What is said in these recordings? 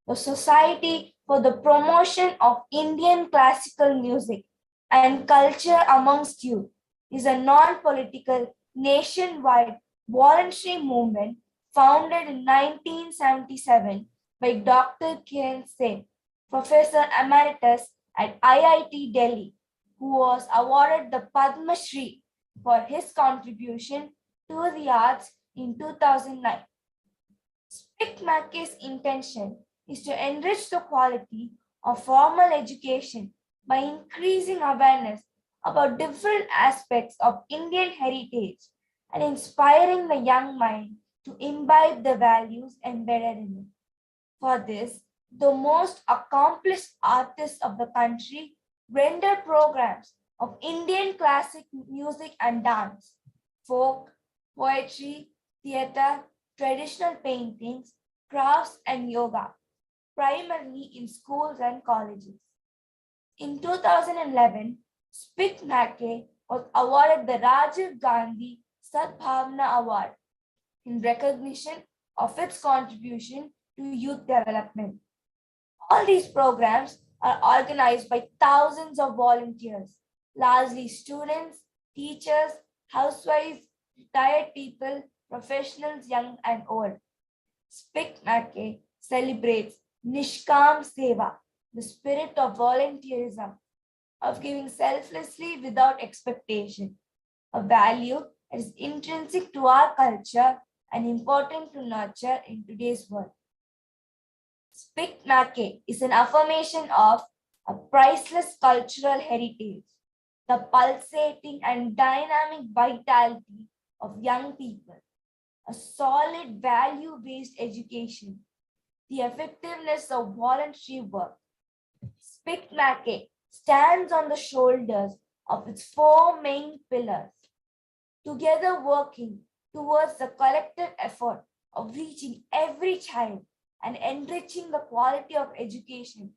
the Society for the Promotion of Indian Classical Music and Culture Amongst Youth is a non-political, nationwide voluntary movement founded in 1977 by Dr. Kiran Sen, Professor Emeritus at IIT Delhi, who was awarded the Padma Shri for his contribution to the arts in 2009. SPIC-MAC's intention is to enrich the quality of formal education by increasing awareness about different aspects of Indian heritage and inspiring the young mind to imbibe the values embedded in it. For this, the most accomplished artists of the country render programs of Indian classic music and dance, folk, poetry, theatre, traditional paintings, crafts, and yoga, primarily in schools and colleges. In 2011, SPIC-MACA was awarded the Rajiv Gandhi Sadbhavna Award in recognition of its contribution to youth development. All these programs are organized by thousands of volunteers, largely students, teachers, housewives, retired people, professionals young and old. SPIC-MACA celebrates Nishkam Seva, the spirit of volunteerism, of giving selflessly without expectation, a value that is intrinsic to our culture and important to nurture in today's world. SPIC-MACA is an affirmation of a priceless cultural heritage, the pulsating and dynamic vitality of young people, a solid value-based education, the effectiveness of voluntary work. SPIC-MACA stands on the shoulders of its four main pillars, together working towards the collective effort of reaching every child and enriching the quality of education,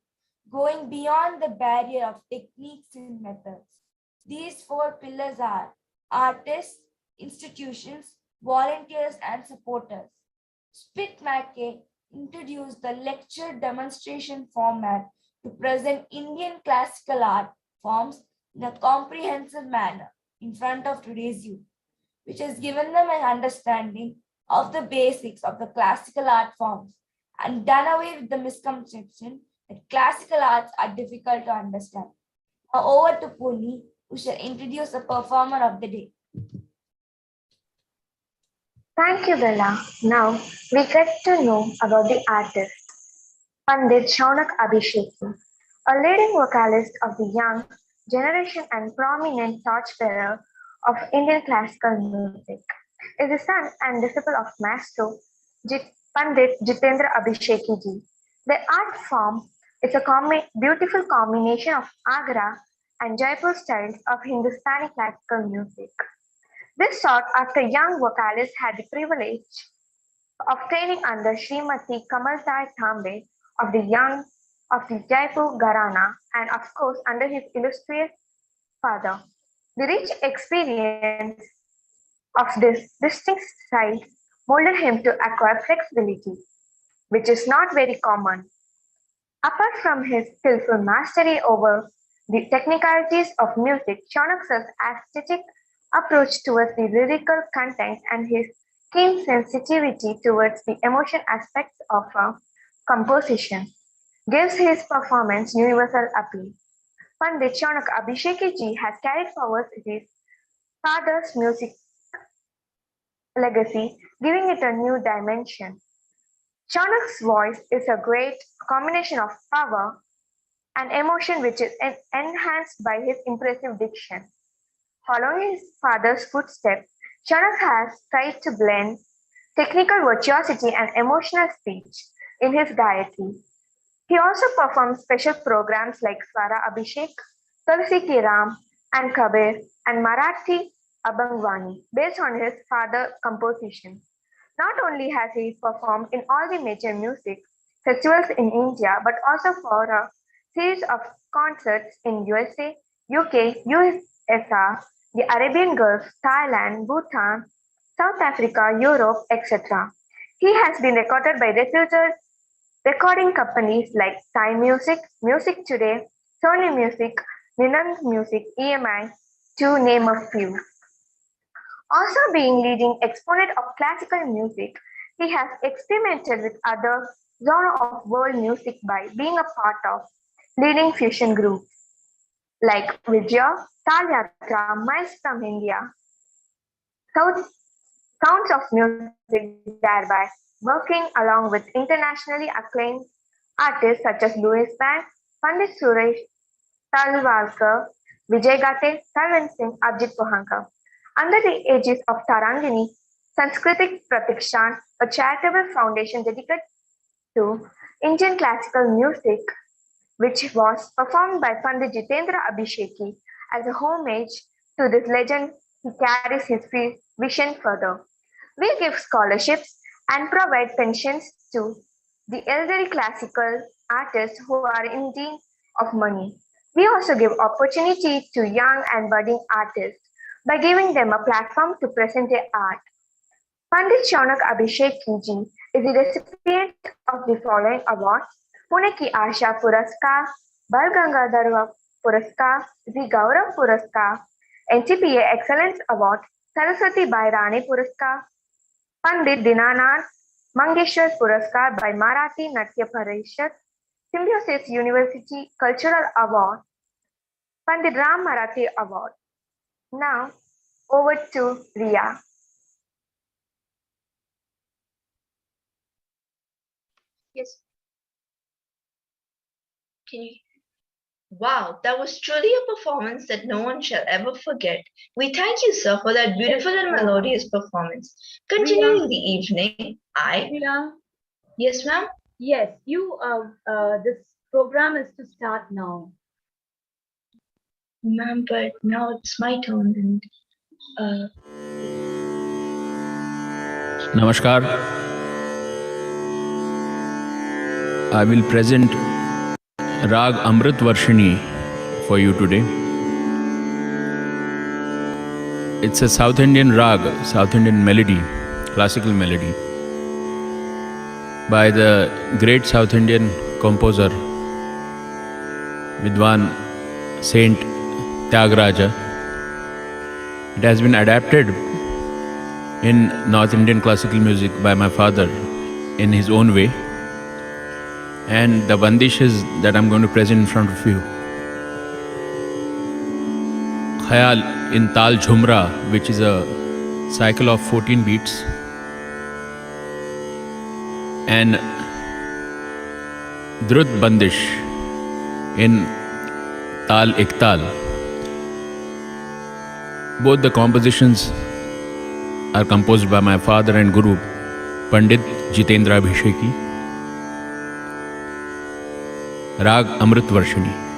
going beyond the barrier of techniques and methods. These four pillars are artists, institutions, volunteers, and supporters. SPIC-MACA introduced the lecture demonstration format to present Indian classical art forms in a comprehensive manner in front of today's youth, which has given them an understanding of the basics of the classical art forms and done away with the misconception that classical arts are difficult to understand. Now over to Puni, who shall introduce the performer of the day. Thank you, Bella. Now we get to know about the artist, Pandit Shounak Abhisheki, a leading vocalist of the young generation and prominent torchbearer of Indian classical music. Is the son and disciple of Maestro Pandit Jitendra Abhisheki ji. The art form is a beautiful combination of Agra and Jaipur styles of Hindustani classical music. This sought after young vocalist had the privilege of training under Srimati Kamaltai Thambe of the Jaipur Gharana and of course under his illustrious father. The rich experience of this distinct style molded him to acquire flexibility, which is not very common. Apart from his skillful mastery over the technicalities of music, Shaunak's aesthetic approach towards the lyrical content and his keen sensitivity towards the emotion aspects of composition gives his performance universal appeal. Pandit Shounak Abhisheki ji has carried forward his father's music legacy, giving it a new dimension. Shaunak's voice is a great combination of power and emotion, which is enhanced by his impressive diction. Following his father's footsteps, Shounak has tried to blend technical virtuosity and emotional speech in his gaiety. He also performs special programs like Swara Abhishek, Tulsi Ki Ram, and Kabir, and Marathi Abhangwani, based on his father's compositions. Not only has he performed in all the major music festivals in India, but also for a series of concerts in USA, UK, USSR, the Arabian Gulf, Thailand, Bhutan, South Africa, Europe, etc. He has been recorded by reputed Recording companies like Time Music, Music Today, Sony Music, Ninant Music, EMI, to name a few. Also being leading exponent of classical music, he has experimented with other genres of world music by being a part of leading fusion groups like Vijaya, Tal Yatra, Miles from India, South, Sounds of Music, thereby working along with internationally acclaimed artists such as Louis Band, Pandit Suresh Talwalkar, Vijay Gate, Talwin Singh, Ajit Pohankar. Under the aegis of Tarangini, Sanskritic Pratikshan, a charitable foundation dedicated to Indian classical music, which was performed by Pandit Jitendra Abhisheki as a homage to this legend, he carries his vision further. We give scholarships and provide pensions to the elderly classical artists who are in need of money. We also give opportunity to young and budding artists by giving them a platform to present their art. Pandit Shounak Abhisheki ji is the recipient of the following awards: Pune Ki Asha Puraskar, Bal Gangadhar Puraskar, the Gaurav Puraskar, NCPA Excellence Award, Saraswati Bai Rani Puraskar, Pandit Dinanath Mangeshwar Puraskar by Marathi Natya Parishad, Symbiosis University Cultural Award, Pandit Ram Marathi Award. Now, over to Ria. Yes. Can you? Wow, that was truly a performance that no one shall ever forget. We thank you, sir, for that beautiful and melodious performance. Continuing the evening, Priya, yes, ma'am. yes, this program is to start now. Ma'am, but now it's my turn and Namaskar. I will present Rag Amrit Varshini for you today. It's a South Indian rag, South Indian melody, classical melody by the great South Indian composer Vidwan Saint Tyagaraja. It has been adapted in North Indian classical music by my father in his own way, and the bandishes that I'm going to present in front of you. Khayal in Tal Jhumra, which is a cycle of 14 beats, and Drut Bandish in Tal Iktal. Both the compositions are composed by my father and guru, Pandit Jitendra Abhisheki. Rag Amrit Varshini.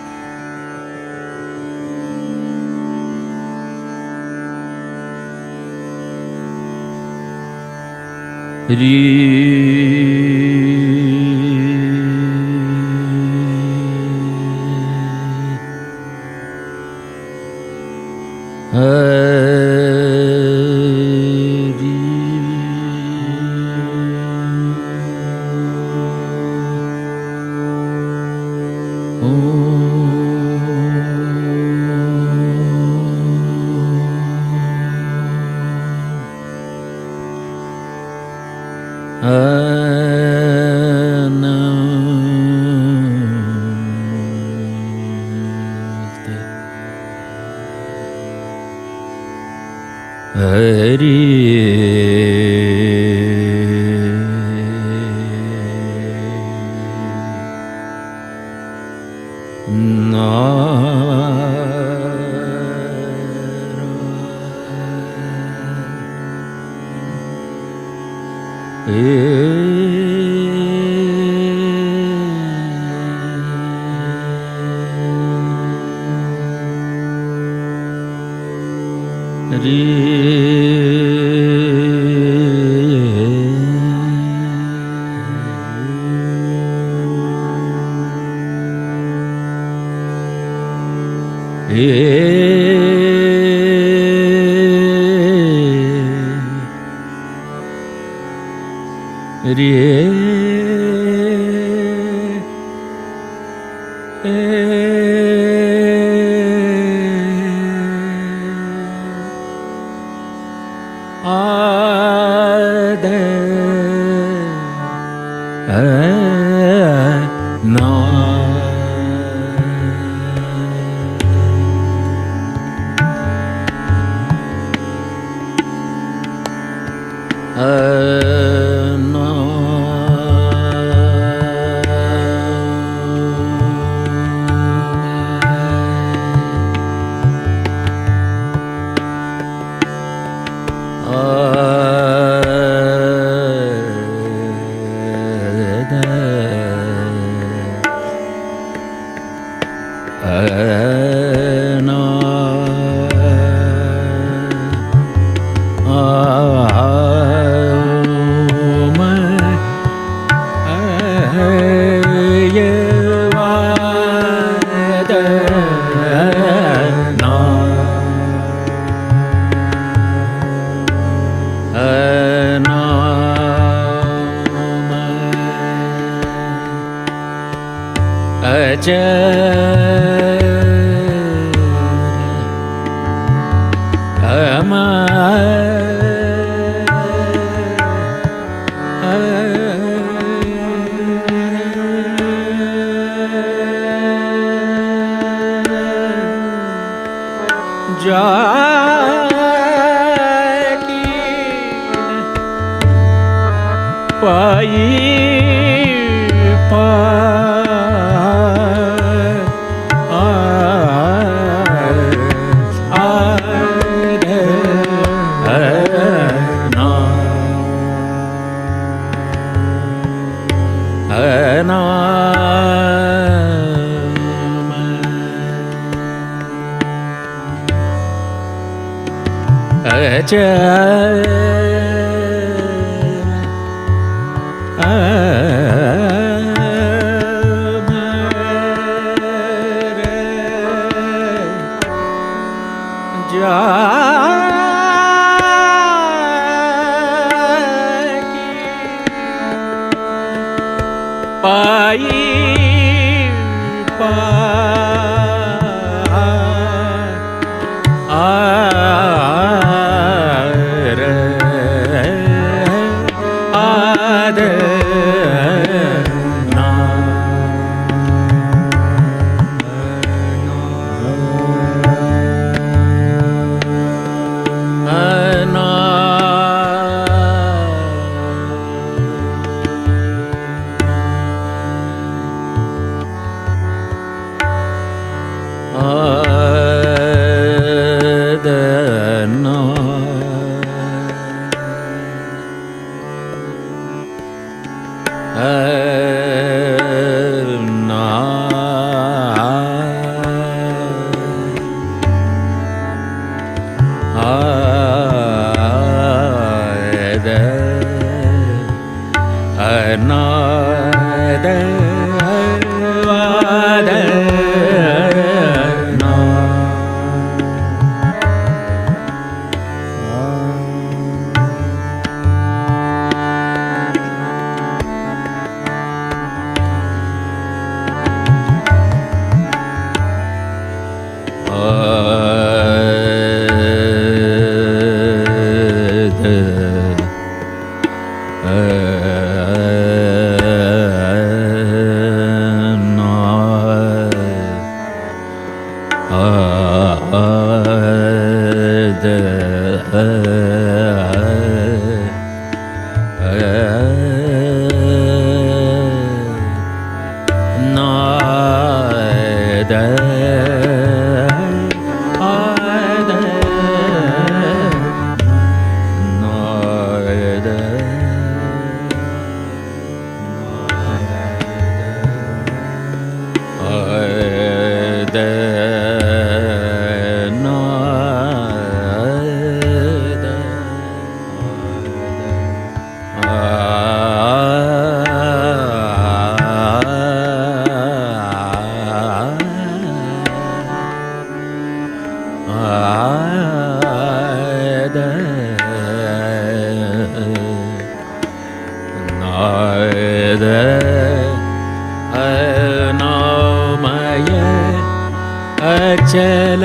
अचल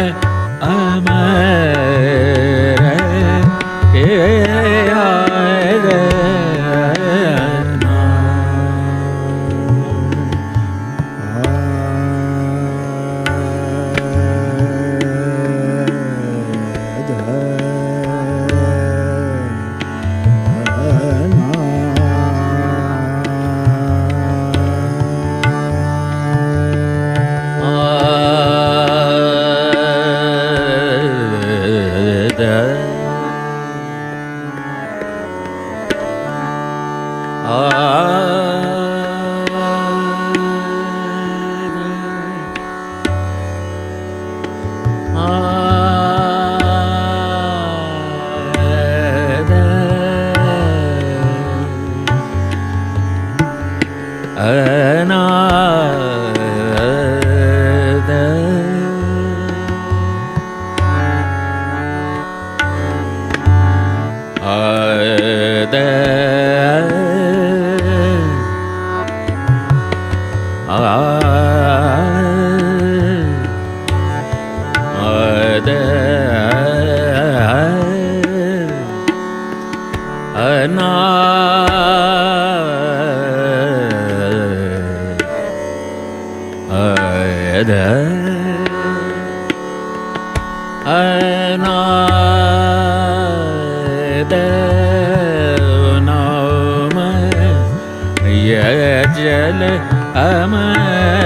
अमर जल अमराध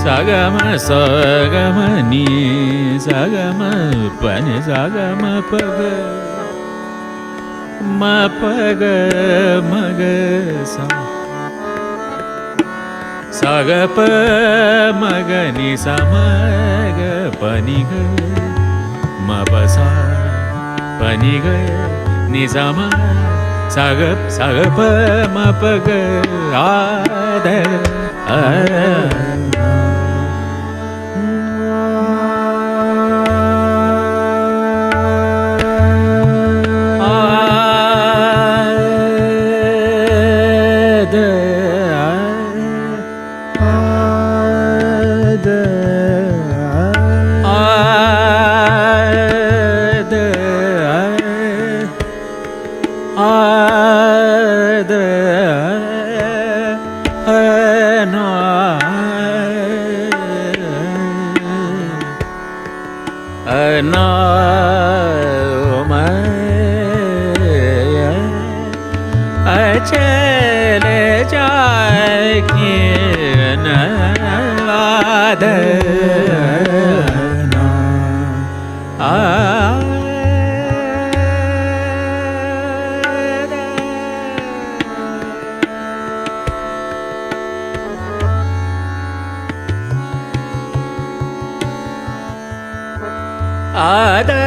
Sagama sagama ni sagama pani sagama paga ma paga maga sa sagapa maga ni samaga pani ga ma pasa pani ga ni sama sagapa ma paga ada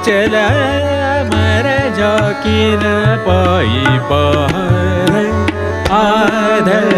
चला मर जाकी न पाई पार आधर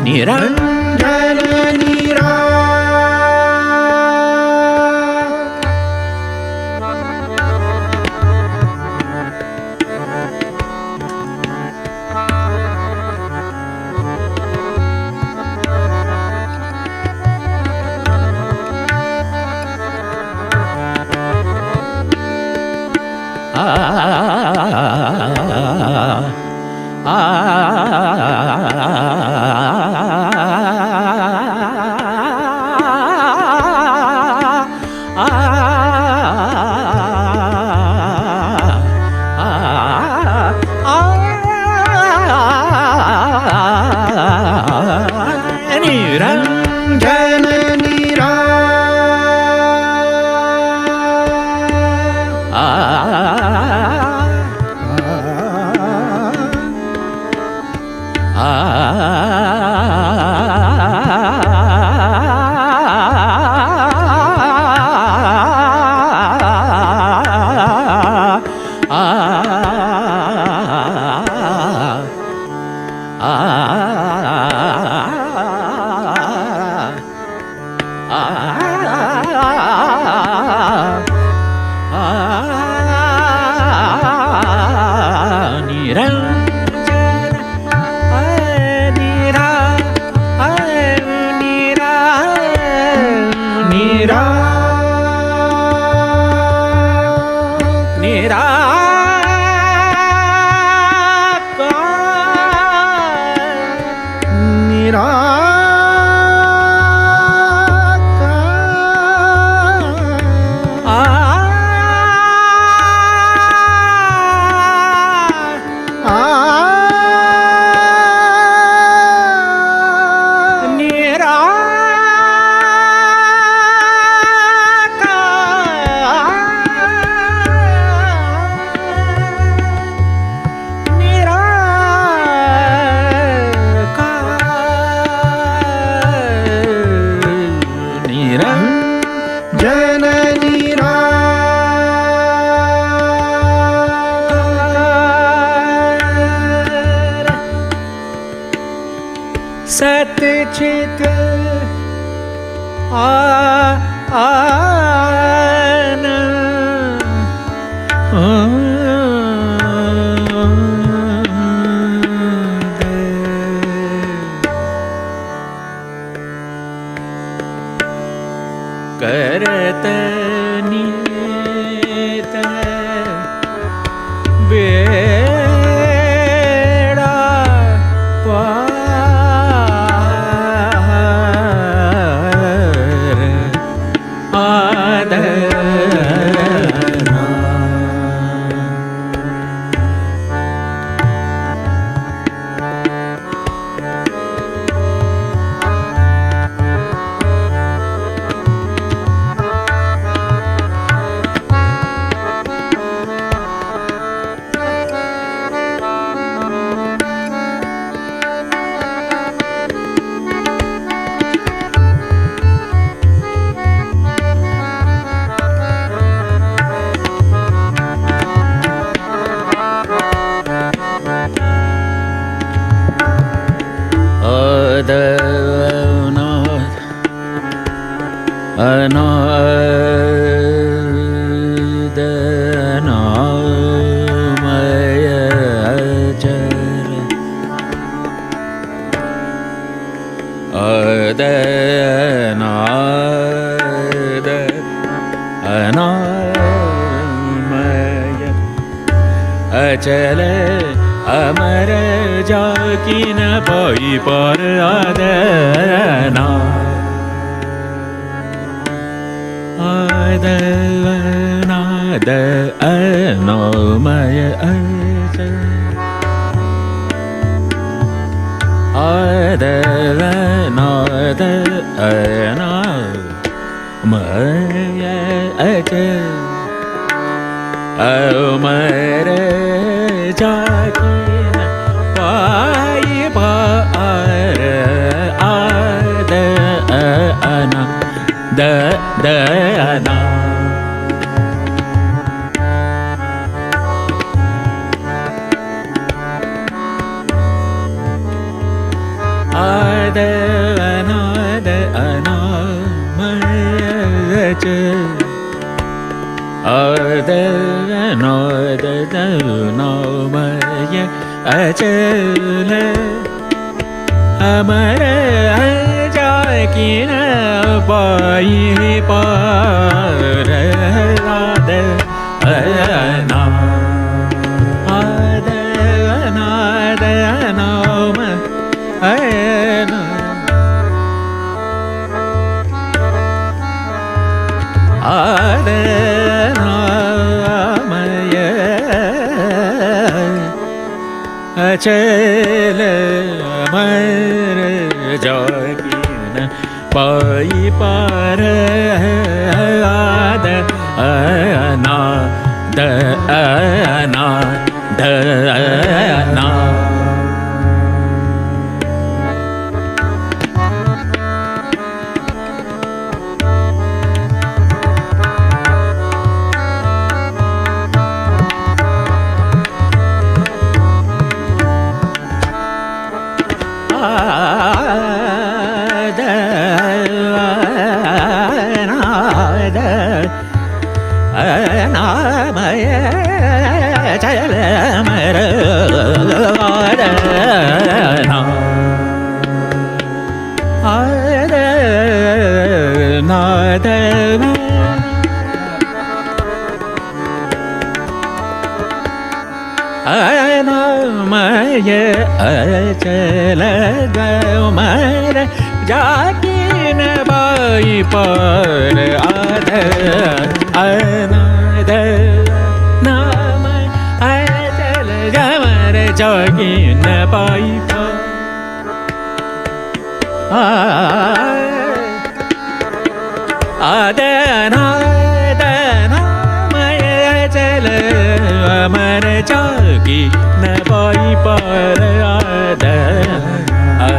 Niranjana Nira. Niranjana Nira. Satchit करत नियत बेड़ा पार आदरना अनादनामय अचर अदनाद अनामय अचल अमर जाकी न पाई पर आदरना आदवनाद अनामय अचल ada nada ana maya acha amara jakina pai para ada ana da ana ada anamaya ada anamaya achala amara jakina pai para ada ana ada anama ayana adanamaya achala amara jakina pai para ada ana da ana da ana jakin bai par ada anada nam ajal jamar jakin bai par ada anada nam ajal amar jakin bai par ada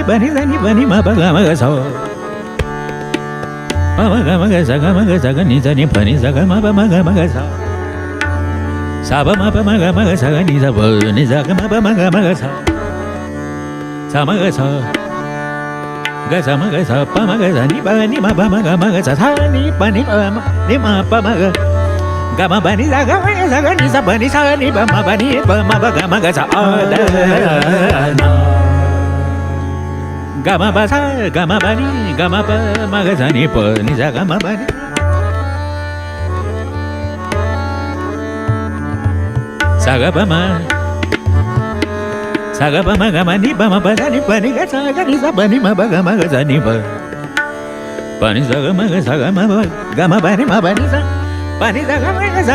bani zani bani ma ba ga ma ga sa ma ga ma ga sa ga ni zani bani sa ga ma ga sa sa ba ma ga sa ga ni sa ba ni sa ga ma ga sa ma ga sa pa ma ga sa ni ba ga sa sa ni ba ni ma pa ma ga ma ba ni sa ga ni sa ba ni sa ni ba ma ba ga sa ada na gama ba sa gama ba ni gama pa ma ga sa ni pa ni sa gama ba ni sa ga ba ma gama ni ba ma ba sa ni pa ni ga sa ba ni ma ba ga sa ni pa ni sa ga ma ba gama ba ni ma ba ni sa pa ni sa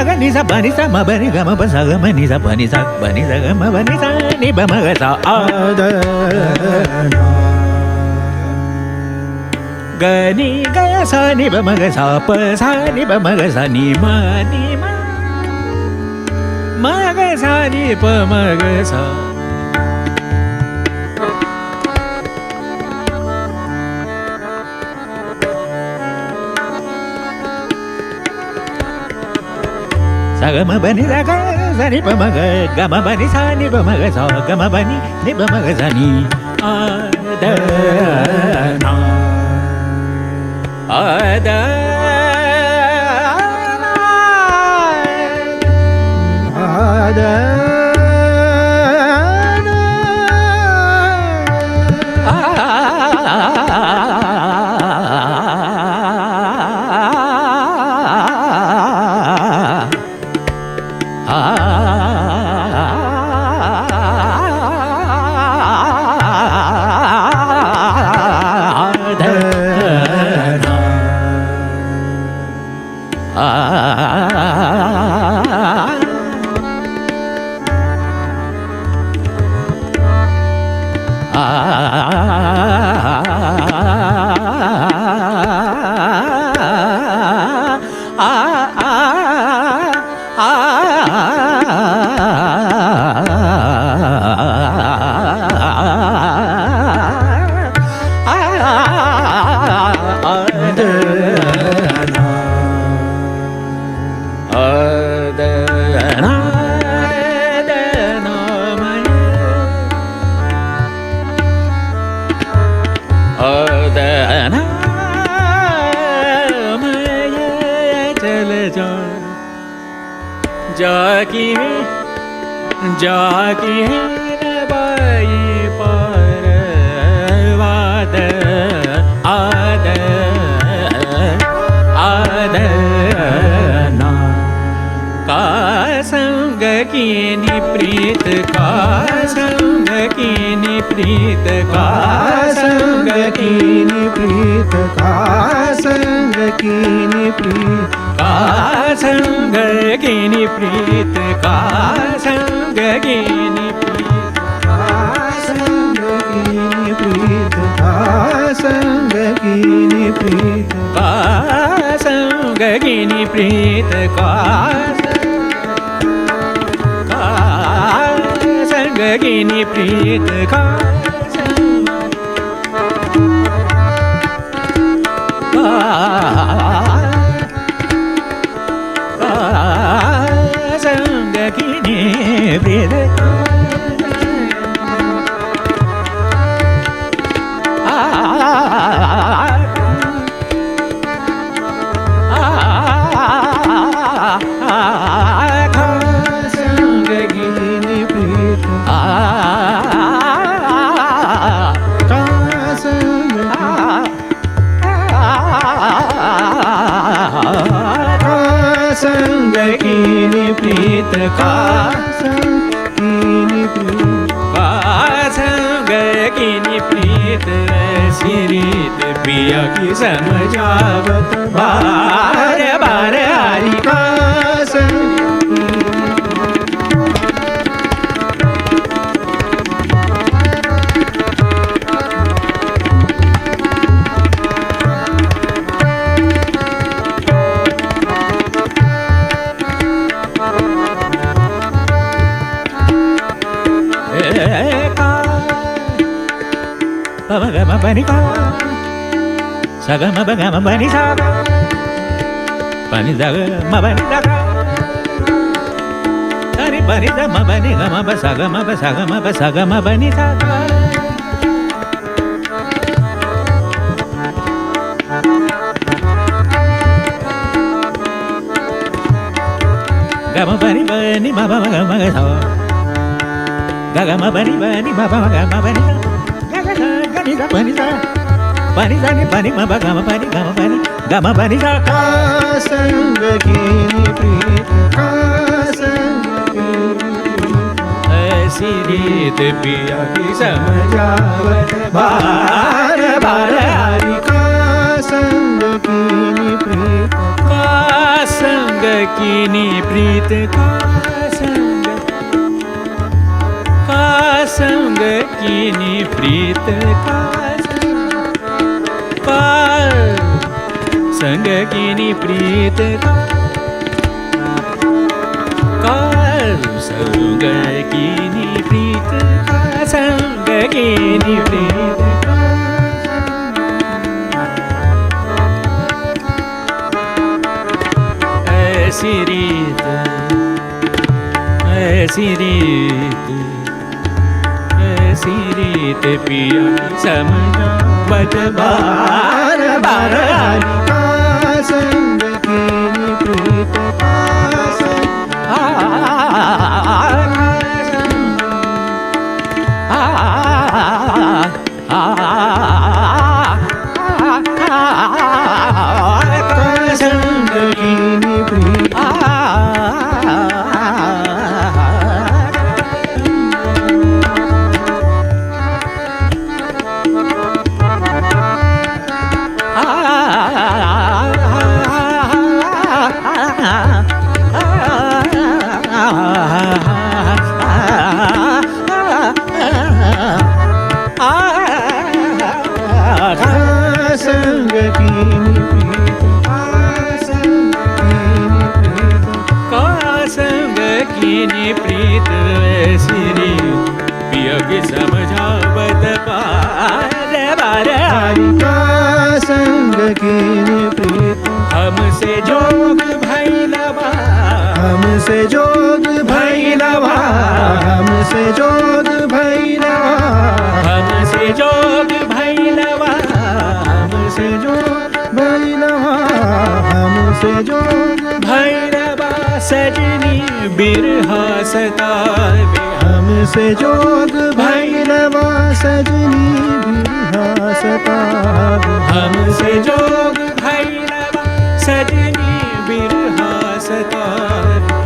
ga ni sa ba ni sa ma ba ni gama ba sa ga ma ni sa ba ni sa ga ma ba ni sa ni ba ma ga sa ada ga ni ga sa ni ba ma ga sa pa sa ni ba ma ga sa ni ma ma ga sa ni pa ma ga sa sa ga ma ba ni sa ga sa ni pa ma ga ma ba ni sa ni ba ma ga sa ga ma ba ni ba ma ga sa ni ada na ada ada जाकी जाकी by पर वाद आद आद ना का संग कीनी प्रीत का संग कीनी प्रीत का संग कीनी प्रीत का संग कीनी प्रीत का संग कीनी प्रीत का संग कीनी प्रीत का संग कीनी प्रीत का संग कीनी प्रीत का संग कीनी प्रीत का संग कीनी प्रीत का breathe प्रीत का संग कीनी प्रीत ऐसी रीत पिया की समझावत बार बार हरि का Gama bani ka, sagama bagama bani sa, bani daga ma bani daga, tari bani da ma bani gama basagama bani sa. Gama bani bani ma ba gama sa, gama bani bani ma ba gama bani sa. Bani sa, bani sa ni bani ma ba gama bani gama bani sa. Ka sang kini preet, ka sang ऐसी रीत पिया की समझावत बार बार हरि का संग कीनी प्रीत का संग कीनी प्रीत का संग कीनी प्रीत का संग कीनी प्रीत का संग कीनी प्रीत का संग कीनी प्रीत का ऐसी रीत पिया समझावत बार बार हरि का संग कीनी प्रीत का संग कीनी प्रीत हमसे जोग भैलवा हमसे जोग भैलवा हमसे जोग भैलवा हमसे जोग भैलवा हमसे जोग भैलवा सजनी बिरहा सतावे हमसे जोग भैलवा सजनी बिरहा सतावे हमसे जोग भैलवा सजनी बिरहा सतावे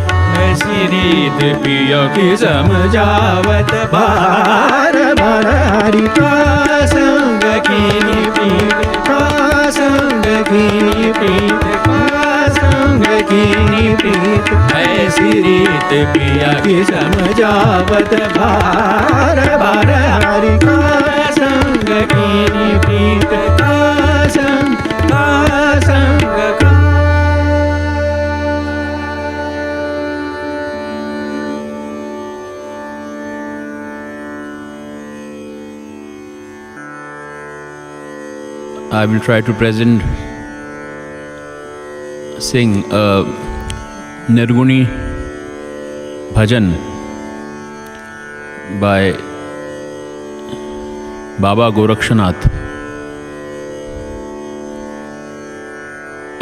ऐसी रीत पिया की समझावत बार बार हरि का संग की प्रीत का संग की प्रीत का संग की प्रीत ऐसी रीत पिया की समझावत बार बार हरि का संग की प्रीत का संग का I will try to sing a Nirguni bhajan by Baba Gorakshanath,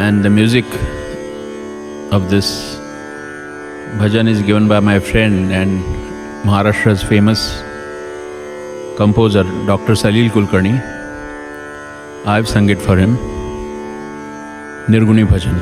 and the music of this bhajan is given by my friend and Maharashtra's famous composer Dr. Salil Kulkarni. I've sung it for him. Nirguni Bhajan.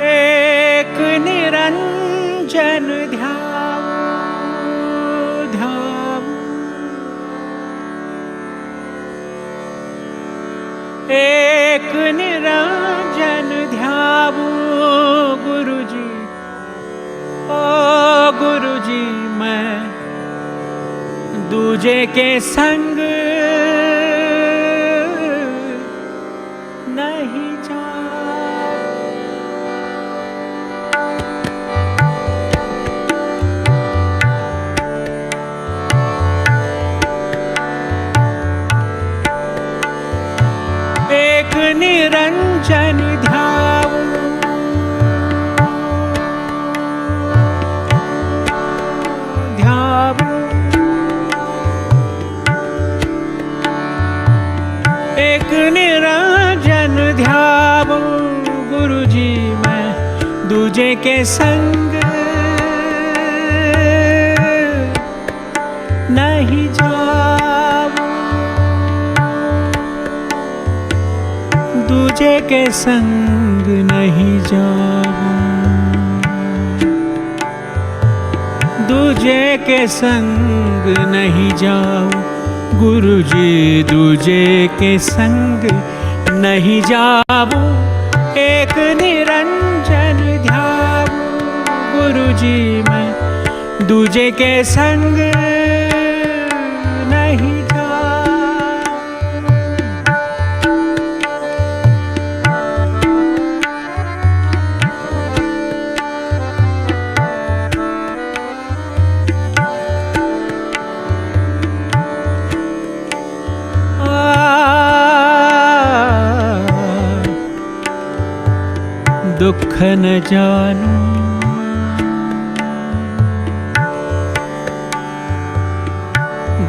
एक निरंजन ध्याऊ ध्याऊ एक निरंजन ध्याऊ गुरुजी ओ गुरुजी मैं दूजे के संग नहीं जा एक निरंजन ध्याऊ ध्याऊ एक निरंजन ध्याऊ गुरुजी मैं दूजे के संग नहीं जाऊं दूजे के संग नहीं जाऊं दूजे के संग नहीं जाऊं गुरुजी दूजे के संग नहीं जाऊं एक निरंजन ध्याऊ गुरुजी मैं दूजे के संग नहीं दुख न जानू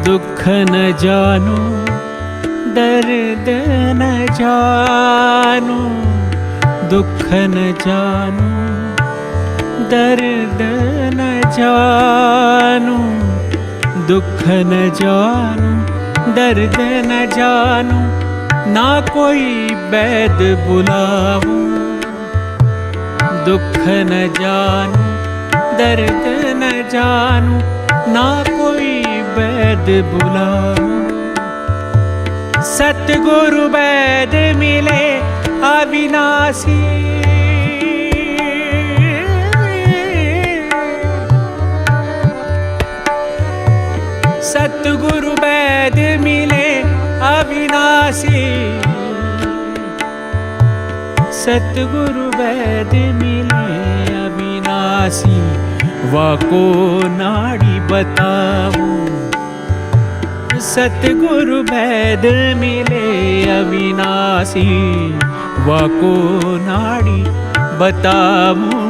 दुख न जानू दर्द न जानू दुख न जानू दर्द न जानू, दुख न जानू, दर्द न जानू, ना कोई वैद बुलाऊं। दुख न जानू, दर्द न जानू, ना कोई वैद बुलाऊं। सतगुरु वैद मिले अविनाशी, सतगुरु वैद मिले अविनाशी, सतगुरु वैद मिले अविनाशी, वाको नाड़ी बताऊं। सतगुरु वैद मिले अविनाशी, वाको नाड़ी बताऊं।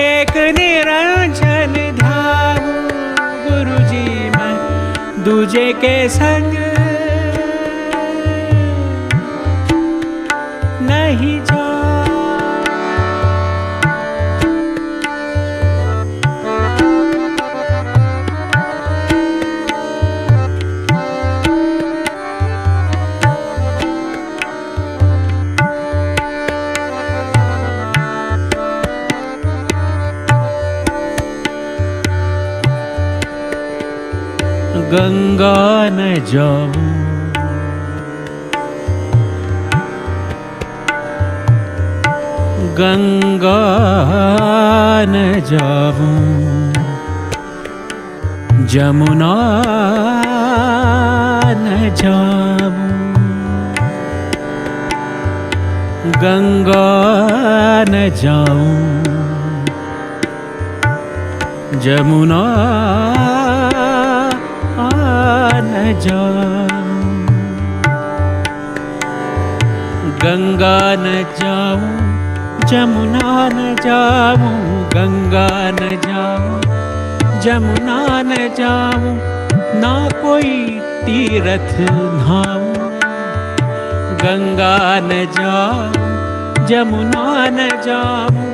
एक निरंजन ध्याऊं गुरु जी मैं दूजे के संग नहीं जा। गंगा न जाऊं, गंगा न जाऊं, जमुना न जाऊं, गंगा न जाऊं, जमुना न जाऊं। गंगा न जाऊं, जमुना न जाऊं, गंगा न जाऊं, जमुना न जाऊं, ना कोई तीरथ नहाऊं। गंगा न जाऊं, जमुना न जाऊं,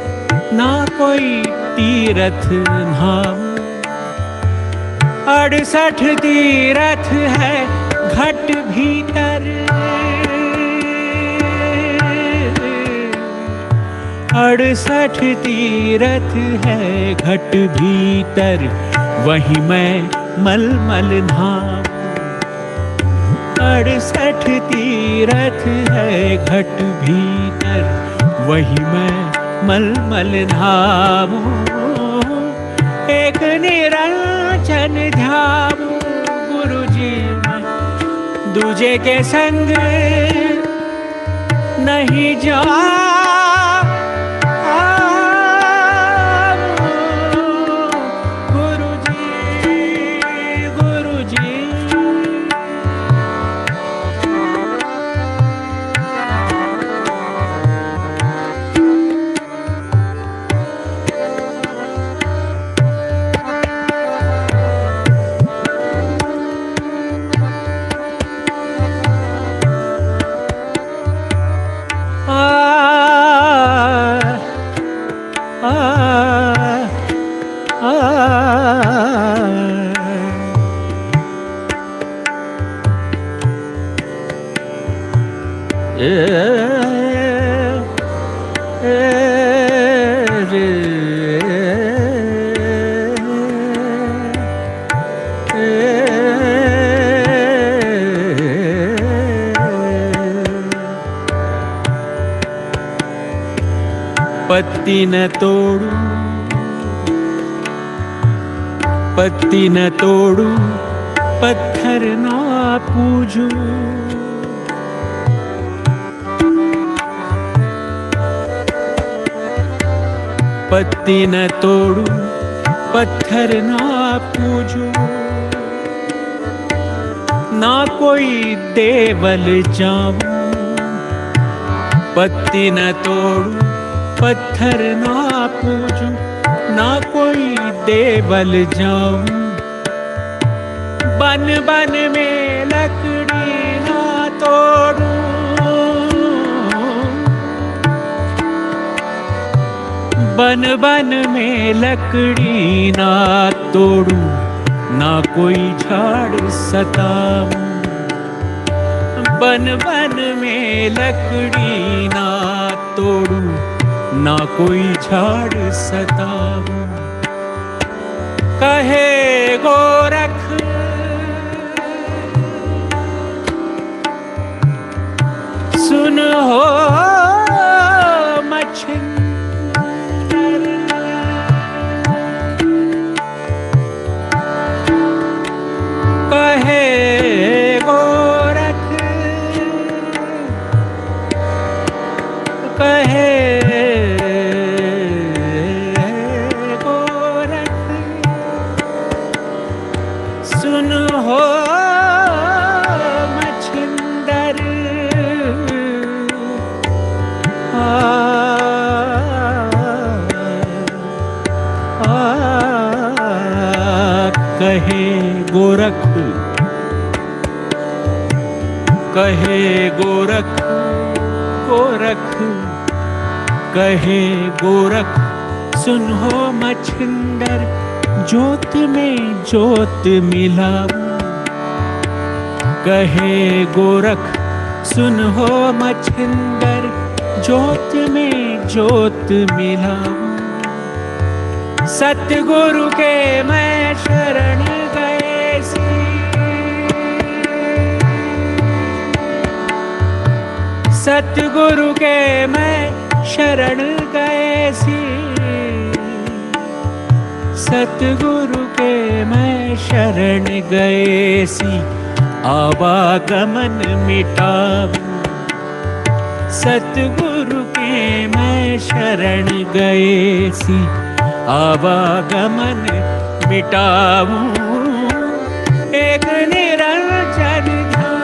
ना कोई तीरथ नहाऊं। 68 तीरथ है घट भीतर, 68 तीरथ है घट भीतर, वहीं मैं मलमल नहाऊं। 68 तीरथ है घट भीतर, वहीं मैं मलमल नहाऊं। एक निरंजन ध्याऊं गुरु जी मैं दूजे के संग नहीं जा। गुरु जी, गुरु जी। पत्ती न तोड़ू, पत्ती न तोड़ू, पत्थर ना पूजू। पत्ती न तोड़ू, पत्थर ना पूजू, ना कोई देवल जाऊं। पत्ती न तोड़ू, पत्थर ना पूजू, ना कोई देवल जाऊं। बन बन में लकड़ी ना तोड़ू, बन बन में लकड़ी ना तोड़ू, ना कोई झाड़ सताऊं। बन बन में लकड़ी ना तोड़ू, ना कोई झाड़ सताऊं। कहे गोरख सुन हो मच्छिंद्र, कहे गोरख, कहे गोरख सुन हो मच्छिंदर। कहे गोरख, कहे गोरख, गोरख कहे गोरख सुन हो मच्छिंदर, जोत में जोत मिलाऊं। कहे गोरख सुन हो मच्छिंदर, जोत में जोत मिलाऊं। सतगुरु के मैं शरण गए सी, सतगुरु के मैं शरण गए सी, सतगुरु के मैं शरण गए सी। आवागमन मिटाऊं, सतगुरु के मैं शरण गए सी। आवागमन मिटाऊं, एक निरंजन धाम।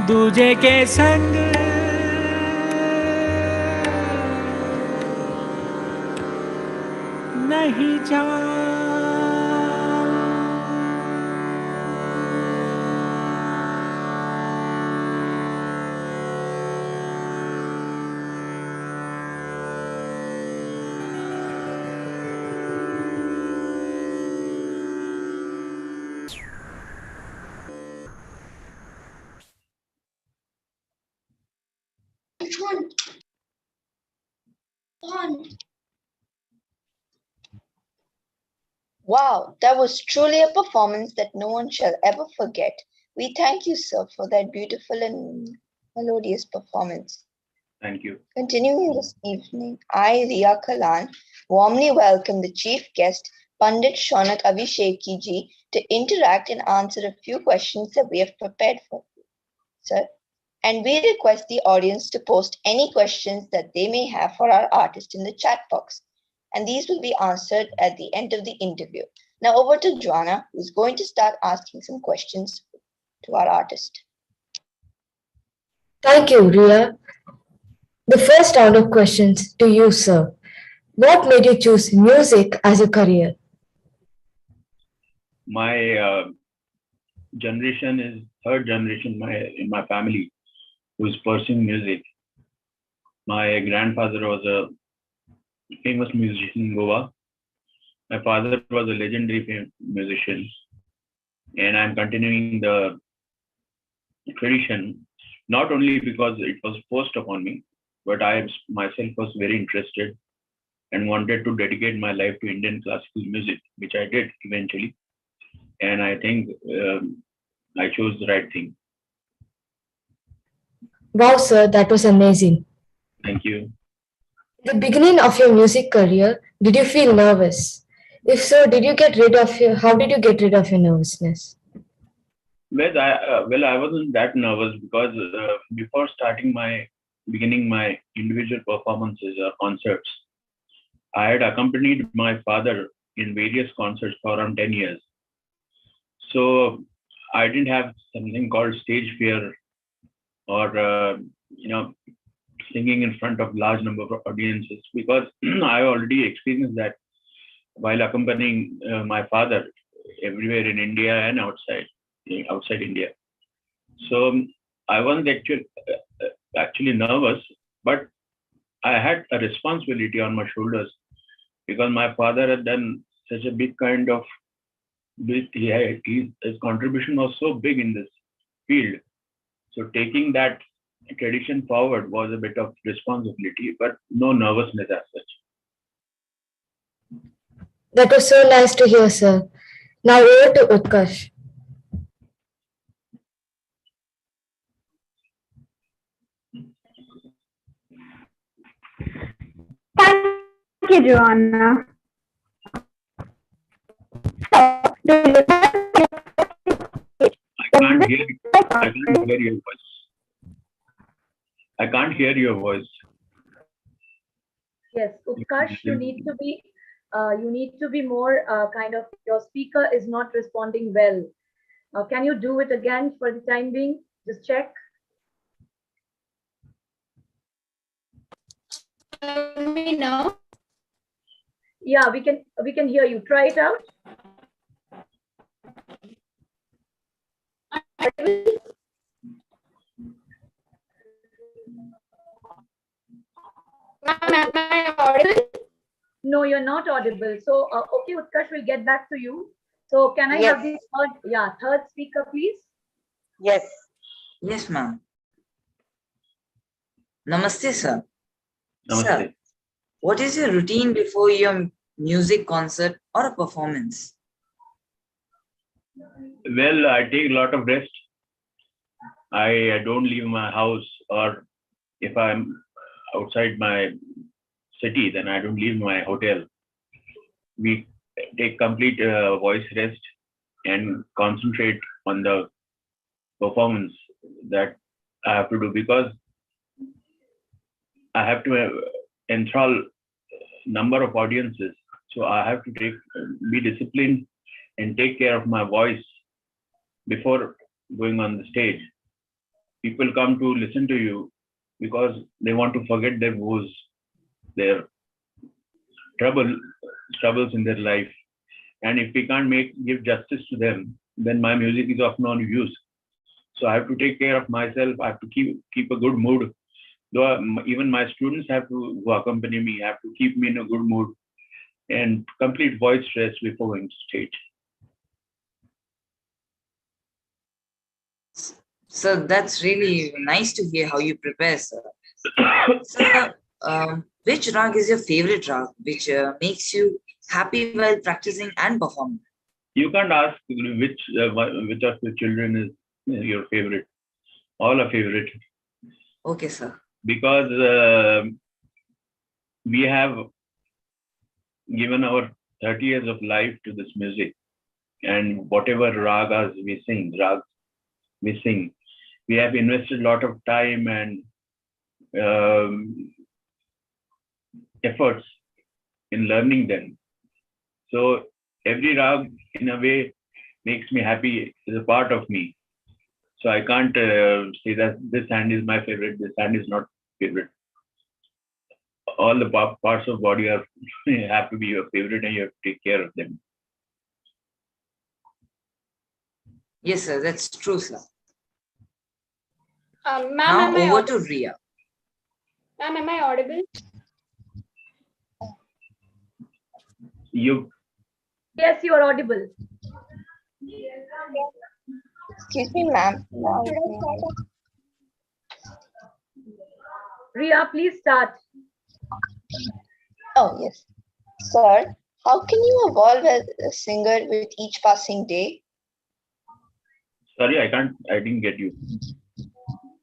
दूजे के संग नहीं जा। Wow, that was truly a performance that no one shall ever forget. We thank you, sir, for that beautiful and melodious performance. Thank you. Continuing this evening, I, Riya Kalan, warmly welcome the chief guest, Pandit Shounak Abhisheki ji, to interact and answer a few questions that we have prepared for you, sir. And we request the audience to post any questions that they may have for our artist in the chat box. And these will be answered at the end of the interview. Now over to Joanna, who's going to start asking some questions to our artist. Thank you, Ria. The first round of questions to you, sir. What made you choose music as a career? My generation is third generation in my family who is pursuing music. My grandfather was a famous musician in Goa. My father was a legendary musician, and I'm continuing the tradition, not only because it was forced upon me, but I myself was very interested and wanted to dedicate my life to Indian classical music, which I did eventually. And I think I chose the right thing. Wow, sir, that was amazing. Thank you. At the beginning of your music career, did you feel nervous? If so, how did you get rid of your nervousness? Well, I wasn't that nervous because before starting my beginning my individual performances or concerts, I had accompanied my father in various concerts for around 10 years. So I didn't have something called stage fear or, singing in front of large number of audiences because I already experienced that while accompanying my father everywhere in India and outside India. So I wasn't actually nervous, but I had a responsibility on my shoulders because my father had done such a big his contribution was so big in this field. So taking that tradition forward was a bit of responsibility, but no nervousness as such. That was so nice to hear, sir. Now over to Utkarsh. Thank you, Joanna. I can't hear your voice. I can't hear your voice. Yes, Utkarsh, you need to be more kind of, your speaker is not responding well. Can you do it again for the time being? Just check. Me now. Yeah, we can hear you. Try it out. No, you're not audible. So, okay, Utkarsh, we'll get back to you. So, can I have the third speaker, please? Yes. Yes, ma'am. Namaste, sir. Namaste. Sir, what is your routine before your music concert or a performance? Well, I take a lot of rest. I don't leave my house, or if I'm outside my city, then I don't leave my hotel. We take complete voice rest and concentrate on the performance that I have to do because I have to enthrall number of audiences. So I have to be disciplined and take care of my voice before going on the stage. People come to listen to you because they want to forget their woes, their troubles in their life. And if we can't give justice to them, then my music is of no use. So I have to take care of myself. I have to keep a good mood. Though even my students who accompany me have to keep me in a good mood and complete voice rest before going to stage. So that's really nice to hear how you prepare, sir. Sir, which rag is your favorite rag, which makes you happy while practicing and performing? You can't ask which of the children is your favorite. All are favorite. Okay, sir. Because we have given our 30 years of life to this music, and whatever rags we sing, we have invested a lot of time and efforts in learning them. So every rag, in a way, makes me happy, is a part of me. So I can't say that this hand is my favorite, this hand is not favorite. All the parts of body have to be your favorite, and you have to take care of them. Yes, sir, that's true, sir. Ma'am, now over to Ria. Ma'am, am I audible? Yes, you are audible. Excuse me, ma'am. Ria, please start. Oh, yes. Sir, how can you evolve as a singer with each passing day? Sorry, I didn't get you.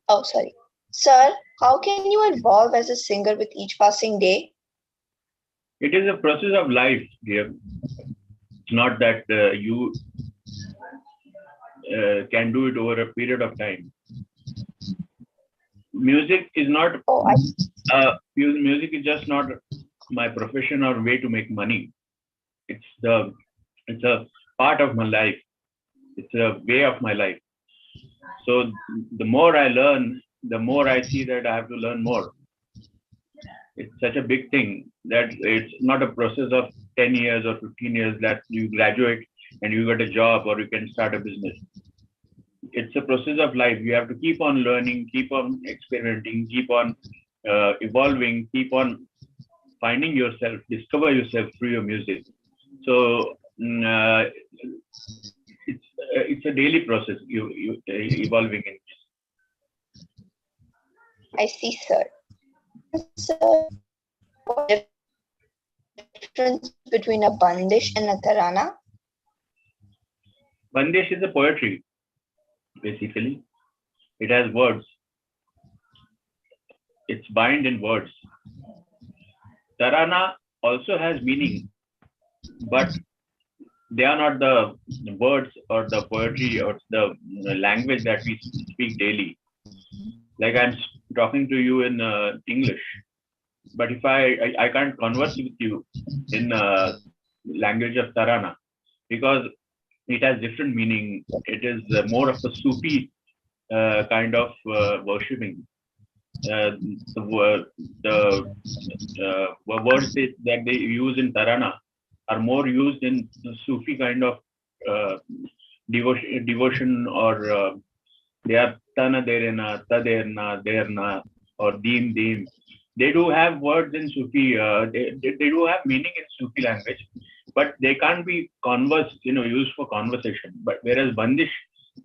Oh, sorry. Sir, how can you evolve as a singer with each passing day? It is a process of life, dear. It's not that you can do it over a period of time. music is not Oh, music is just not my profession or way to make money. It's a part of my life. It's a way of my life. So the more I learn, the more I see that I have to learn more. It's such a big thing that it's not a process of 10 years or 15 years that you graduate and you get a job or you can start a business. It's a process of life. You have to keep on learning, keep on experimenting, keep on evolving, keep on finding yourself, discover yourself through your music. So it's a daily process. You evolving in. I see, sir. So, what difference between a bandish and a tarana? Bandish is a poetry, basically. It has words. It's bind in words. Tarana also has meaning, but they are not the words or the poetry or the language that we speak daily. Like I'm talking to you in English, but if I can't converse with you in language of Tarana because it has different meaning. It is more of a Sufi kind of worshipping. The words that they use in Tarana are more used in Sufi kind of devotion or they are Tana Derena, Taderna, Derna, or Deem Deem. They do have words in Sufi, they do have meaning in Sufi language, but they can't be used for conversation. But whereas Bandish,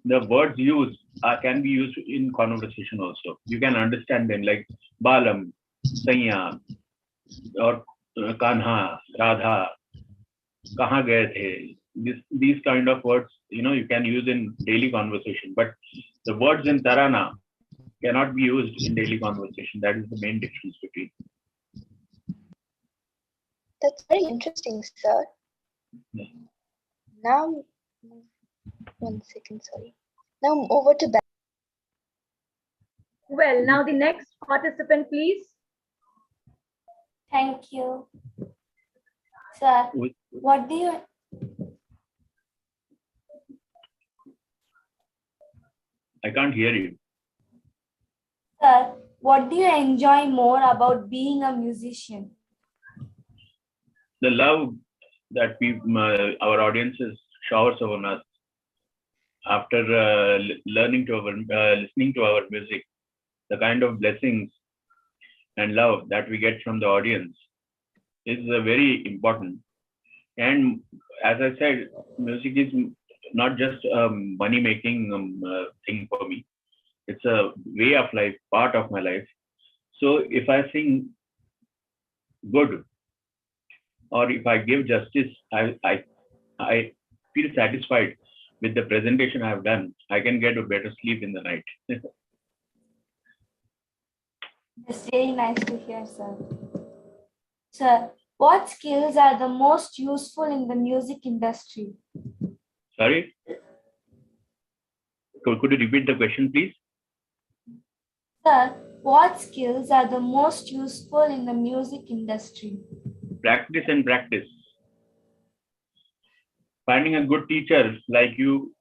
the words used can be used in conversation also. You can understand them like Balam, Saiya, or Kanha, Radha, Kahan gaye the. These kind of words, you can use in daily conversation. But the words in Tarana cannot be used in daily conversation. That is the main difference between. That's very interesting, sir. Yeah. Now, 1 second, sorry. Now over to back. Well, now the next participant, please. Thank you. Sir, what do you... I can't hear you. Sir, what do you enjoy more about being a musician? The love that our audiences showers on us after listening to our music, the kind of blessings and love that we get from the audience is very important. And as I said, music is not just a money-making thing for me. It's a way of life, part of my life. So if I sing good, or if I give justice, I feel satisfied with the presentation I have done. I can get a better sleep in the night. It's very nice to hear, sir. Sir, what skills are the most useful in the music industry? Sorry? Could you repeat the question, please? Sir, what skills are the most useful in the music industry? Practice and practice. Finding a good teacher like you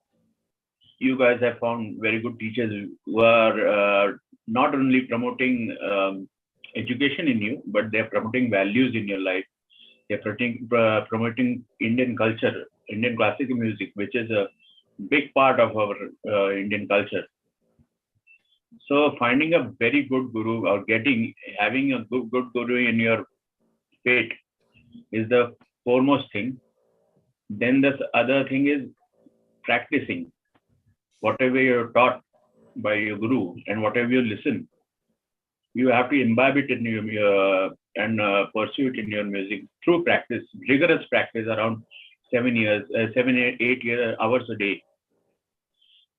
guys have found very good teachers who are not only promoting education in you, but they're promoting values in your life. They're promoting Indian culture, Indian classical music, which is a big part of our Indian culture. So finding a very good guru or having a good guru in your fate is the foremost thing. Then the other thing is practicing whatever you're taught by your guru and whatever you listen. You have to imbibe it in your and pursue it in your music through practice, rigorous practice around 7 years, 8 hours a day.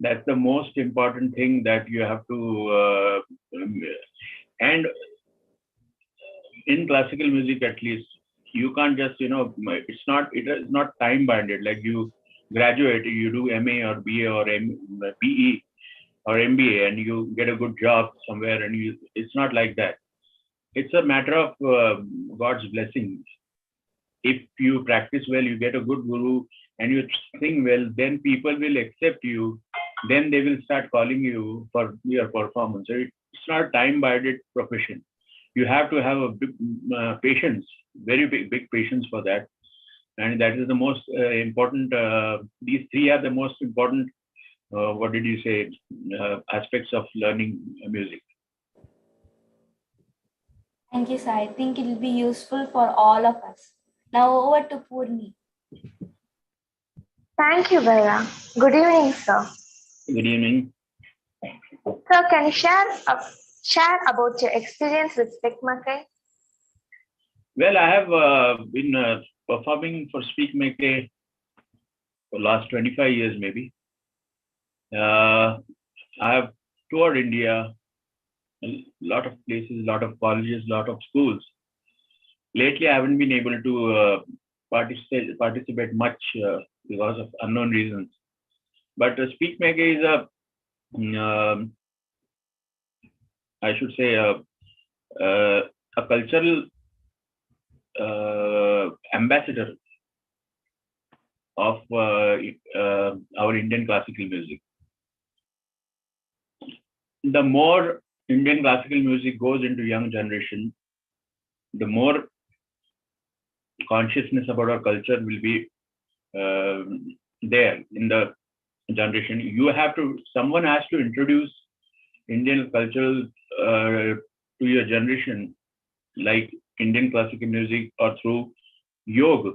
That's the most important thing that you have to, and in classical music at least, you can't just, it is not time bounded. Like you graduate, you do MA or BA or BE, or MBA and you get a good job somewhere, and it's not like that. It's a matter of God's blessings. If you practice well, you get a good guru, and you sing well, then people will accept you. Then they will start calling you for your performance. So it's not a time-bounded profession. You have to have a big patience, very big patience for that. And that is the most important. These three are the most important. What did you say? Aspects of learning music. Thank you, sir. I think it will be useful for all of us. Now over to Purni. Thank you, Bella. Good evening, sir. Good evening. Sir, can you share about your experience with Speak Mackay? Well, I have been performing for Speak Mackay for the last 25 years, maybe. I have toured India, a lot of places, a lot of colleges, a lot of schools. Lately, I haven't been able to participate much because of unknown reasons. But Speak Mackay is I should say, a cultural ambassador of our Indian classical music. The more Indian classical music goes into young generation, the more consciousness about our culture will be there in the generation. Someone has to introduce Indian culture to your generation, like Indian classical music, or through yoga,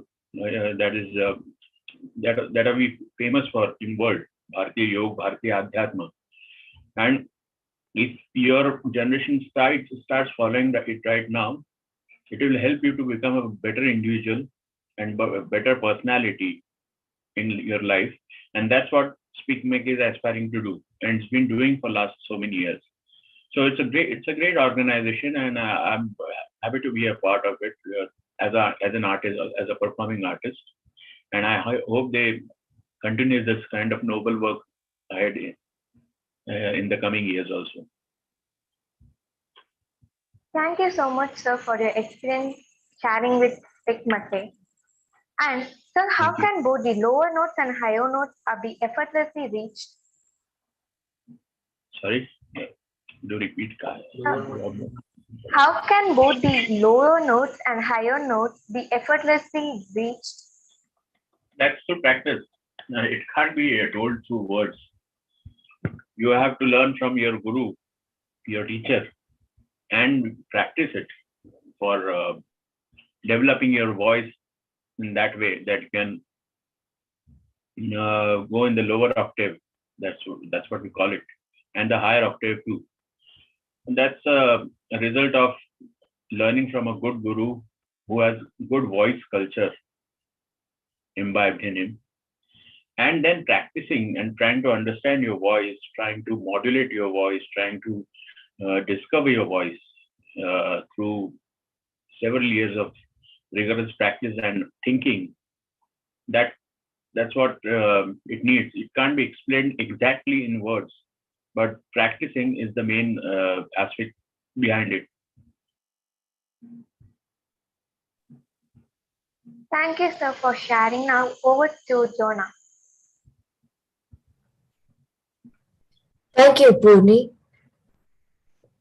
that are we famous for in world, Bharatiya Yoga, Bharatiya Adhyatma. And if your generation starts following it right now, it will help you to become a better individual and a better personality in your life. And that's what Speak Mackay is aspiring to do, and it's been doing for last so many years. So it's a great organization, and I'm happy to be a part of it as an artist, as a performing artist. And I hope they continue this kind of noble work ahead in the coming years also. Thank you so much, sir, for your experience sharing with Speak Mackay. And sir, how can both the lower notes and higher notes be effortlessly reached? Sorry, do repeat. How can both the lower notes and higher notes be effortlessly reached? That's through practice. It can't be told through words. You have to learn from your guru, your teacher, and practice it for developing your voice in that way that you can go in the lower octave. That's what we call it, and the higher octave too. And that's a result of learning from a good guru who has good voice culture imbibed in him, and then practicing and trying to understand your voice, trying to modulate your voice, trying to discover your voice through several years of rigorous practice and thinking. That's what it needs. It can't be explained exactly in words, but practicing is the main aspect behind it. Thank you, sir, for sharing. Now over to Jonah. Thank you, Purni.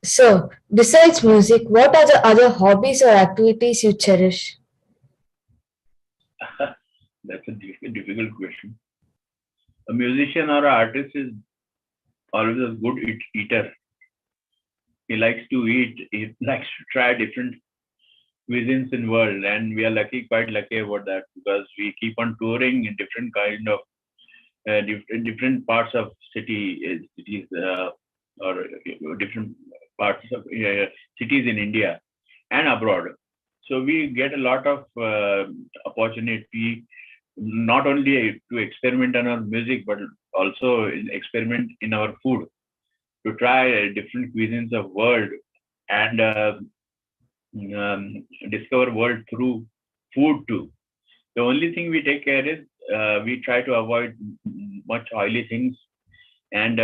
So, besides music, what are the other hobbies or activities you cherish? That's a difficult question. A musician or an artist is always a good eater. He likes to eat. He likes to try different cuisines in world, and we are quite lucky about that, because we keep on touring in different kind of different parts of cities or different parts of cities in India and abroad. So we get a lot of opportunity, not only to experiment on our music, but also experiment in our food, to try different cuisines of world and discover world through food too. The only thing we take care is we try to avoid much oily things, and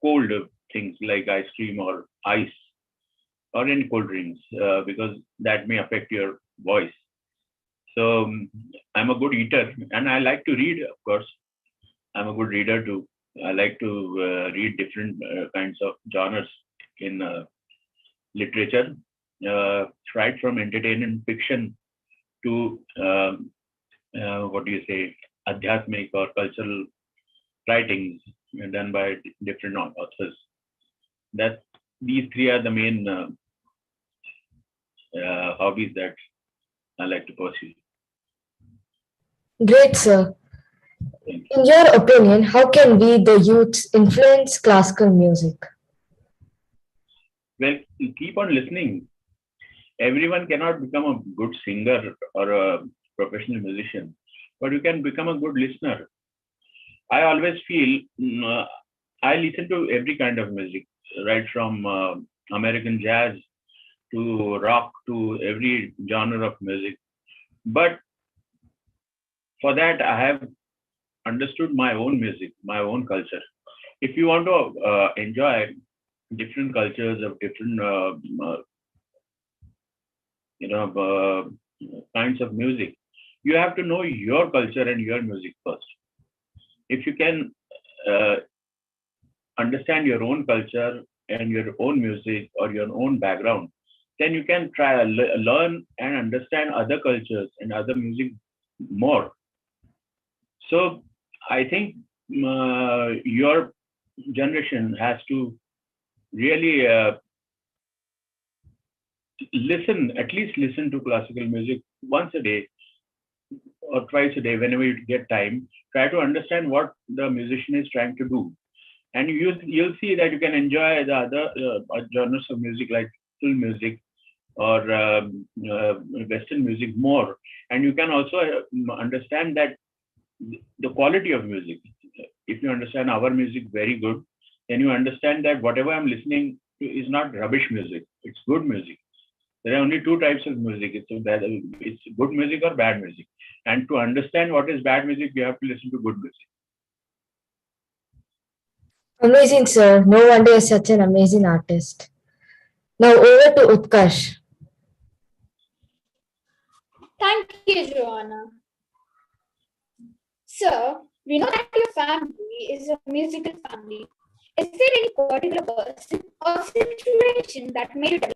cold things like ice cream or ice or any cold drinks because that may affect your voice. So I'm a good eater and I like to read, of course. I'm a good reader too. I like to read different kinds of genres in literature, right from entertainment fiction to what do you say, adhyatmic or cultural writings done by different authors. That these three are the main hobbies that I like to pursue. Great, sir. In your opinion, how can we, the youths, influence classical music? Well, keep on listening. Everyone cannot become a good singer or a professional musician, but you can become a good listener. I always feel I listen to every kind of music, right from American jazz to rock to every genre of music. But for that, I have understood my own music, my own culture. If you want to enjoy different cultures of different, kinds of music, you have to know your culture and your music first. If you can understand your own culture and your own music or your own background, then you can try learn and understand other cultures and other music more. So I think your generation has to really at least listen to classical music once a day or twice a day whenever you get time. Try to understand what the musician is trying to do, and you'll see that you can enjoy the other genres of music like film music or Western music more, and you can also understand that the quality of music. If you understand our music very good, then you understand that whatever I'm listening to is not rubbish music. It's good music. There are only two types of music. It's good music or bad music. And to understand what is bad music, you have to listen to good music. Amazing, sir. No wonder you're such an amazing artist. Now over to Utkarsh. Thank you, Joanna. Sir, we know that your family is a musical family. Is there any particular person or situation that made you develop?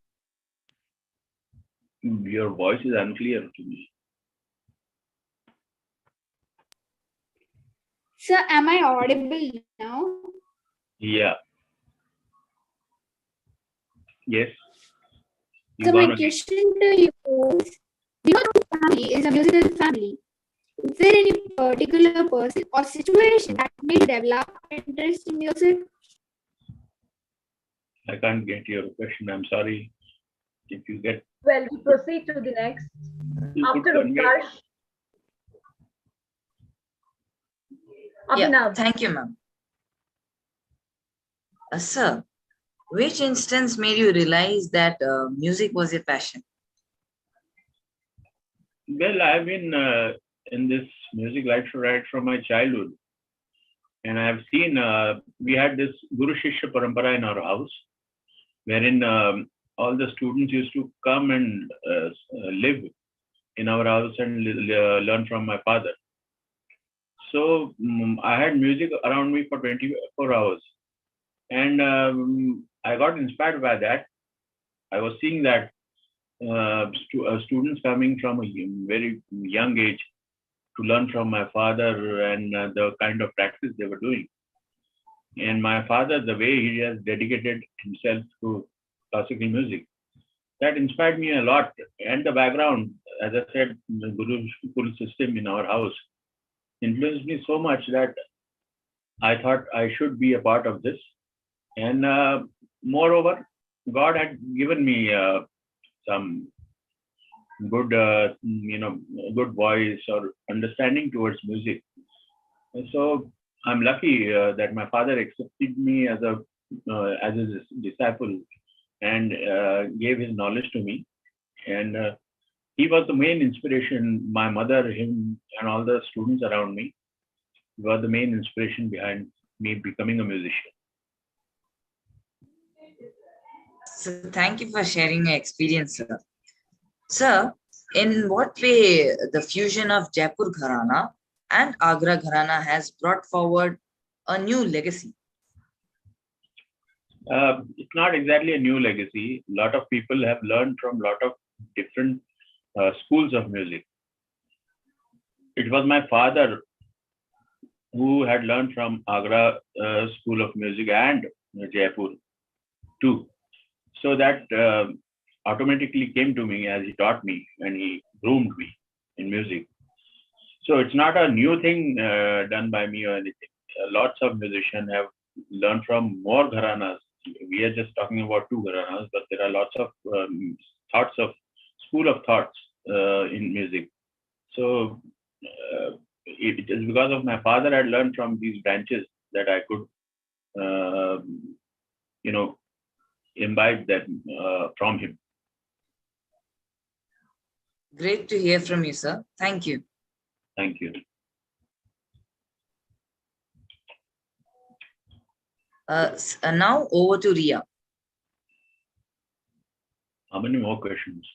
Your voice is unclear to me. Sir, am I audible now? Yeah. Yes. So my question to you is, we know that your family is a musical family. Is there any particular person or situation that made you develop interest in music? I can't get your question. I'm sorry. If you get. Well, we proceed to the next. After Utkarsh. Yeah, thank you, ma'am. Sir, which instance made you realize that music was your passion? Well, I've been in this music life right from my childhood. And I've seen, we had this Guru Shishya Parampara in our house, wherein all the students used to come and live in our house and learn from my father. So I had music around me for 24 hours. And I got inspired by that. I was seeing that students coming from a very young age to learn from my father and the kind of practice they were doing. And my father, the way he has dedicated himself to classical music, that inspired me a lot. And the background, as I said, the Guru system in our house influenced me so much that I thought I should be a part of this. And moreover, God had given me some good, good voice or understanding towards music. And so I'm lucky that my father accepted me as his disciple and gave his knowledge to me. And he was the main inspiration. My mother, him, and all the students around me were the main inspiration behind me becoming a musician. So thank you for sharing your experience, sir. Sir, in what way the fusion of Jaipur Gharana and Agra Gharana has brought forward a new legacy? It's not exactly a new legacy. A lot of people have learned from a lot of different schools of music. It was my father who had learned from Agra School of Music and Jaipur too. So that automatically came to me as he taught me and he groomed me in music. So it's not a new thing done by me or anything. Lots of musicians have learned from more gharanas. We are just talking about two gharanas, but there are lots of thoughts of school of thoughts in music. So it is because of my father I learned from these branches that I could, imbibe that from him. Great to hear from you, sir. Thank you. Thank you. Now over to Ria. How many more questions?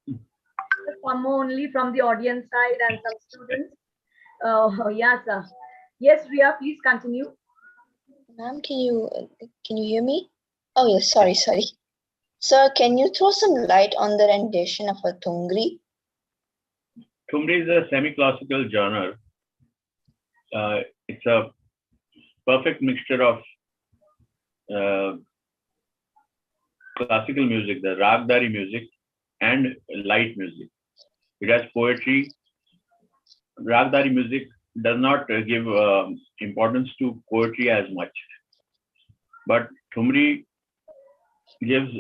Some more only from the audience side and some students. Yeah, sir. Yes, Ria, please continue. Ma'am, can you hear me? Oh yes, sorry. Sir, can you throw some light on the rendition of a Tungri? Thumri is a semi-classical genre. It's a perfect mixture of classical music, the Ragdari music, and light music. It has poetry. Ragdari music does not give importance to poetry as much, but Thumri gives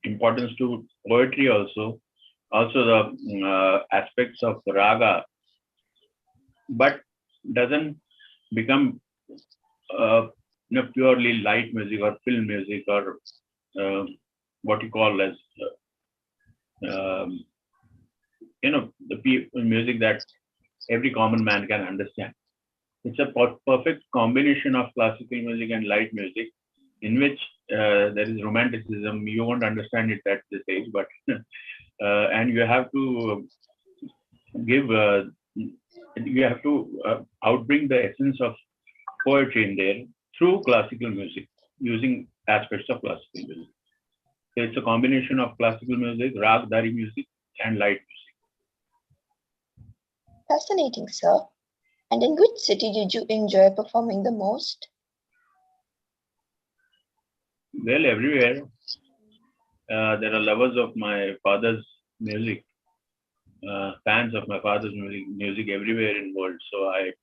importance to poetry also the aspects of raga, but doesn't become purely light music or film music or what you call as the music that every common man can understand. It's a perfect combination of classical music and light music, in which there is romanticism. You won't understand it at this age, but and you have to give, you have to outbring the essence of poetry in there through classical music, using aspects of classical music. So it's a combination of classical music, Ragdari music, and light music. Fascinating, sir. And in which city did you enjoy performing the most? Well, everywhere. There are lovers of my father's music, fans of my father's music everywhere in the world. So I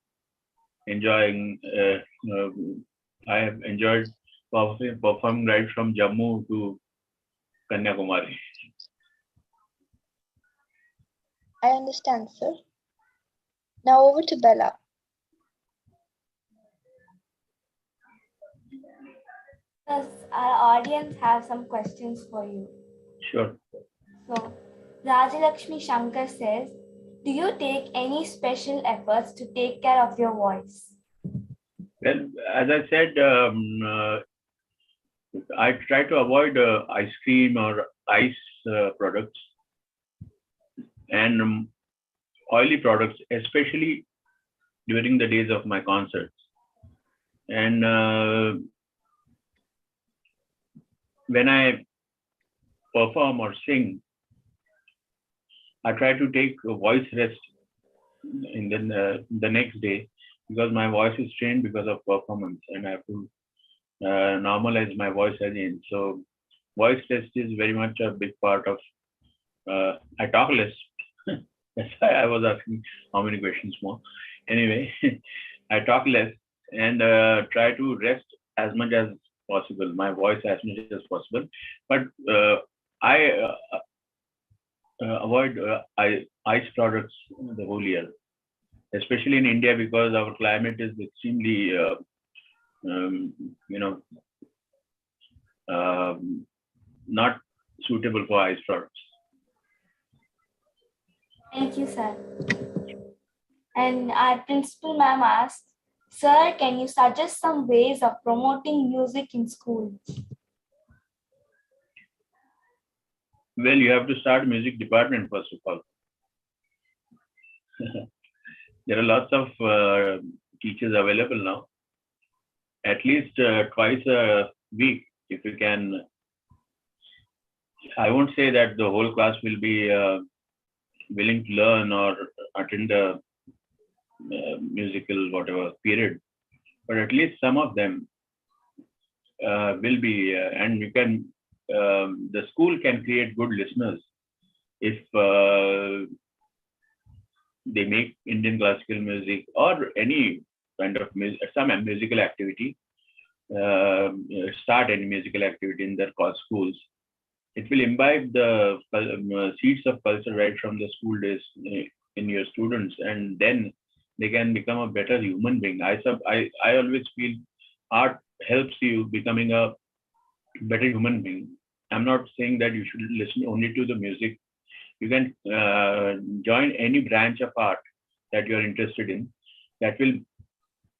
have enjoyed performing right from Jammu to Kanyakumari. I understand, sir. Now over to Bella. Does our audience have some questions for you? Sure. So, Rajalakshmi Shankar says, do you take any special efforts to take care of your voice? Well, as I said, I try to avoid ice cream or ice products and oily products, especially during the days of my concerts. And when I perform or sing, I try to take a voice rest in the next day, because my voice is strained because of performance, and I have to normalize my voice again. So voice rest is very much a big part of, I talk less. That's why I was asking how many questions more. Anyway, I talk less and try to rest as much as possible, my voice as much as possible. But I avoid ice products the whole year, especially in India, because our climate is extremely, not suitable for ice products. Thank you, sir. And our principal ma'am asked, sir, can you suggest some ways of promoting music in schools? Well, you have to start music department first of all. There are lots of teachers available now. At least twice a week, if you can. I won't say that the whole class will be willing to learn or attend a musical whatever period, but at least some of them will be, and you can. The school can create good listeners if they make Indian classical music or any kind of music, some musical activity, start any musical activity in their schools. It will imbibe the seeds of culture right from the school days in your students, and then they can become a better human being. I always feel art helps you becoming a better human being. I'm not saying that you should listen only to the music. You can join any branch of art that you're interested in. That will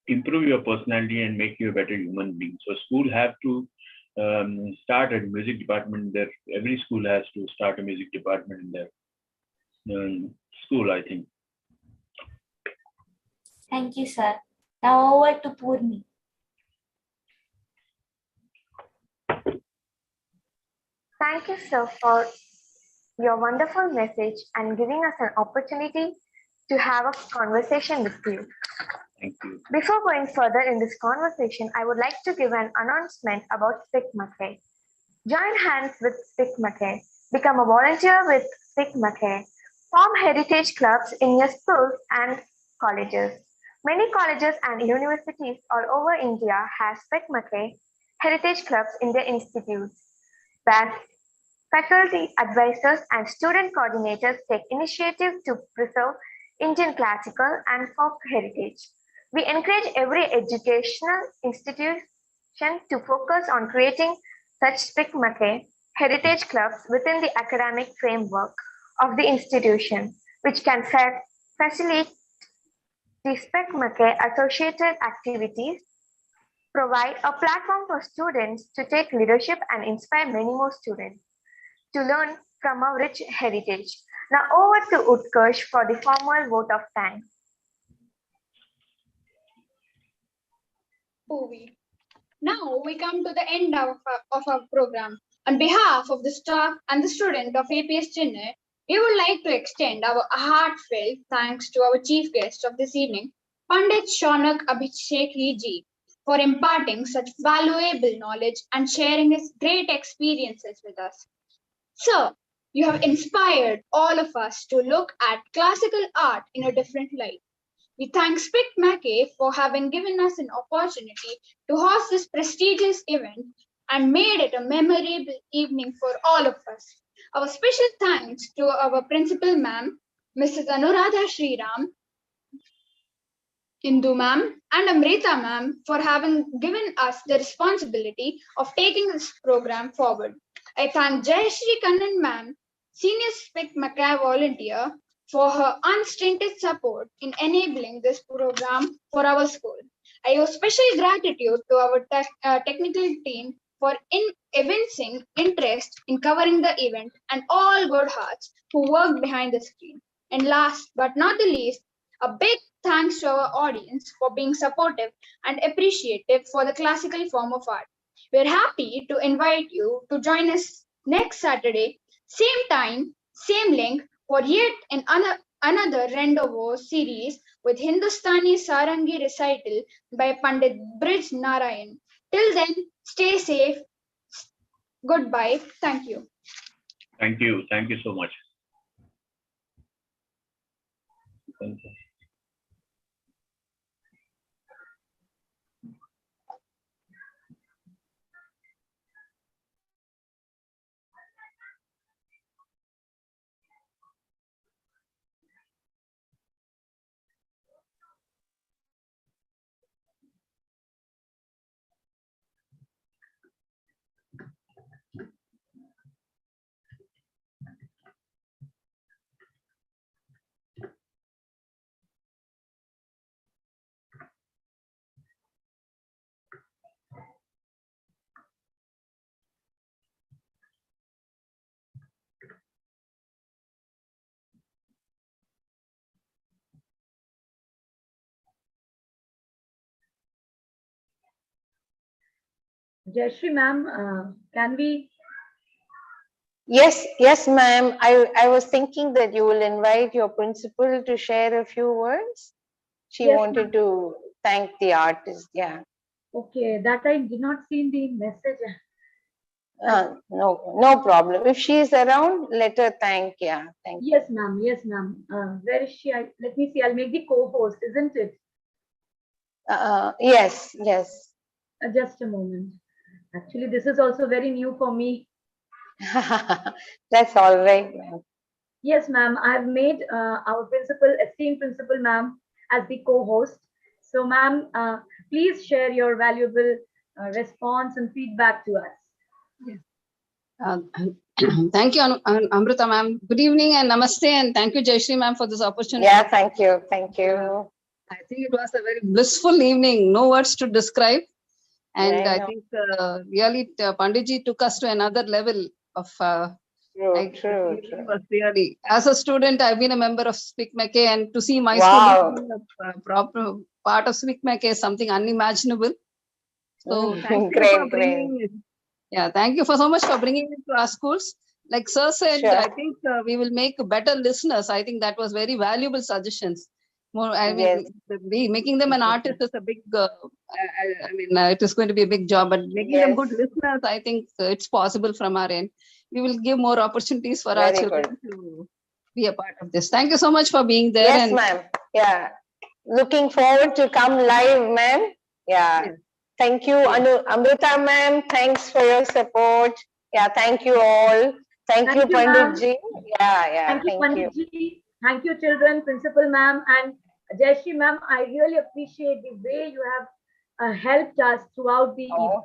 improve your personality and make you a better human being. So school have to start a music department there. Every school has to start a music department in their school, I think. Thank you, sir. Now over to Purni. Thank you, sir, for your wonderful message and giving us an opportunity to have a conversation with you. Thank you. Before going further in this conversation, I would like to give an announcement about Spikmake. Join hands with Spikmake, become a volunteer with Spikmake, form heritage clubs in your schools and colleges. Many colleges and universities all over India have Spikmake heritage clubs in their institutes, where faculty, advisors, and student coordinators take initiative to preserve Indian classical and folk heritage. We encourage every educational institution to focus on creating such Spikmake heritage clubs within the academic framework of the institution, which can facilitate the Spikmake associated activities, provide a platform for students to take leadership and inspire many more students to learn from our rich heritage. Now over to Utkarsh for the formal vote of thanks. Now we come to the end of our program. On behalf of the staff and the student of APS Chennai, we would like to extend our heartfelt thanks to our chief guest of this evening, Pandit Shounak Abhisheki ji, for imparting such valuable knowledge and sharing his great experiences with us. Sir, you have inspired all of us to look at classical art in a different light. We thank Spikmake for having given us an opportunity to host this prestigious event and made it a memorable evening for all of us. Our special thanks to our principal ma'am, Mrs. Anuradha Sriram, Indu ma'am, and Amrita ma'am for having given us the responsibility of taking this program forward. I thank Jayashree Kannan ma'am, senior Spikmake volunteer, for her unstinted support in enabling this program for our school. I owe special gratitude to our technical team for evincing interest in covering the event and all good hearts who worked behind the screen. And last but not the least, a big thanks to our audience for being supportive and appreciative for the classical form of art. We're happy to invite you to join us next Saturday, same time, same link, for yet another Rendezvous series with Hindustani Sarangi recital by Pandit Brij Narayan. Till then, stay safe. Goodbye. Thank you. Thank you. Thank you so much. Thank you. Jayashree ma'am, can we? Yes, yes, ma'am. I was thinking that you will invite your principal to share a few words. She Yes, wanted ma'am. to thank the artist. Yeah. Okay, that I did not see in the message. No, no problem. If she is around, let her thank. Yeah, thank you. Yes, ma'am. Yes, ma'am. Where is she? Let me see. I'll make the co-host, isn't it? Yes, yes. Just a moment. Actually, this is also very new for me. That's all right, ma'am. Yes, ma'am. I've made our principal, esteemed principal, ma'am, as the co-host. So, ma'am, please share your valuable response and feedback to us. Uh, thank you, Amrita ma'am. Good evening and namaste, and thank you, Jayashree ma'am, for this opportunity. Yeah, thank you. Thank you. I think it was a very blissful evening, no words to describe. And I I know. think really Panditji took us to another level of. True. Was really, as a student, I've been a member of Speak McKay, and to see my Wow. students being a proper part of Speak McKay is something unimaginable. So thank you for bringing it. Yeah, thank you for so much for bringing it to our schools. Like Sir said, Sure. I think we will make better listeners. I think that was very valuable suggestions. More, I mean, making them an artist is a big. It is going to be a big job, but making them good listeners, I think it's possible from our end. We will give more opportunities for our children to be a part of this. Thank you so much for being there. Yes, ma'am. Yeah. Looking forward to come live, ma'am. Yeah. Yes. Thank you, Amrita, ma'am. Thanks for your support. Yeah, thank you all. Thank you, Panditji. Thank you, Panditji. Thank you, children, principal ma'am, and Jayashree ma'am. I really appreciate the way you have helped us throughout the evening.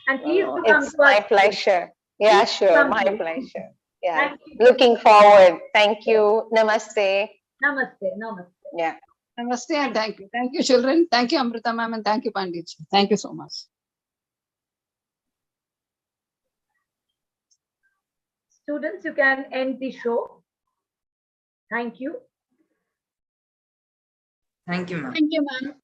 And please do come It's to us. my pleasure. Yeah, Please sure. come My to us. pleasure. Yeah. Thank you. Looking forward. Thank you. Namaste. Namaste. Namaste. Yeah. Namaste and thank you. Thank you, children. Thank you, Amrita ma'am, and thank you, Panditji. Thank you so much. Students, you can end the show. Thank you. Thank you, ma'am. Thank you, ma'am.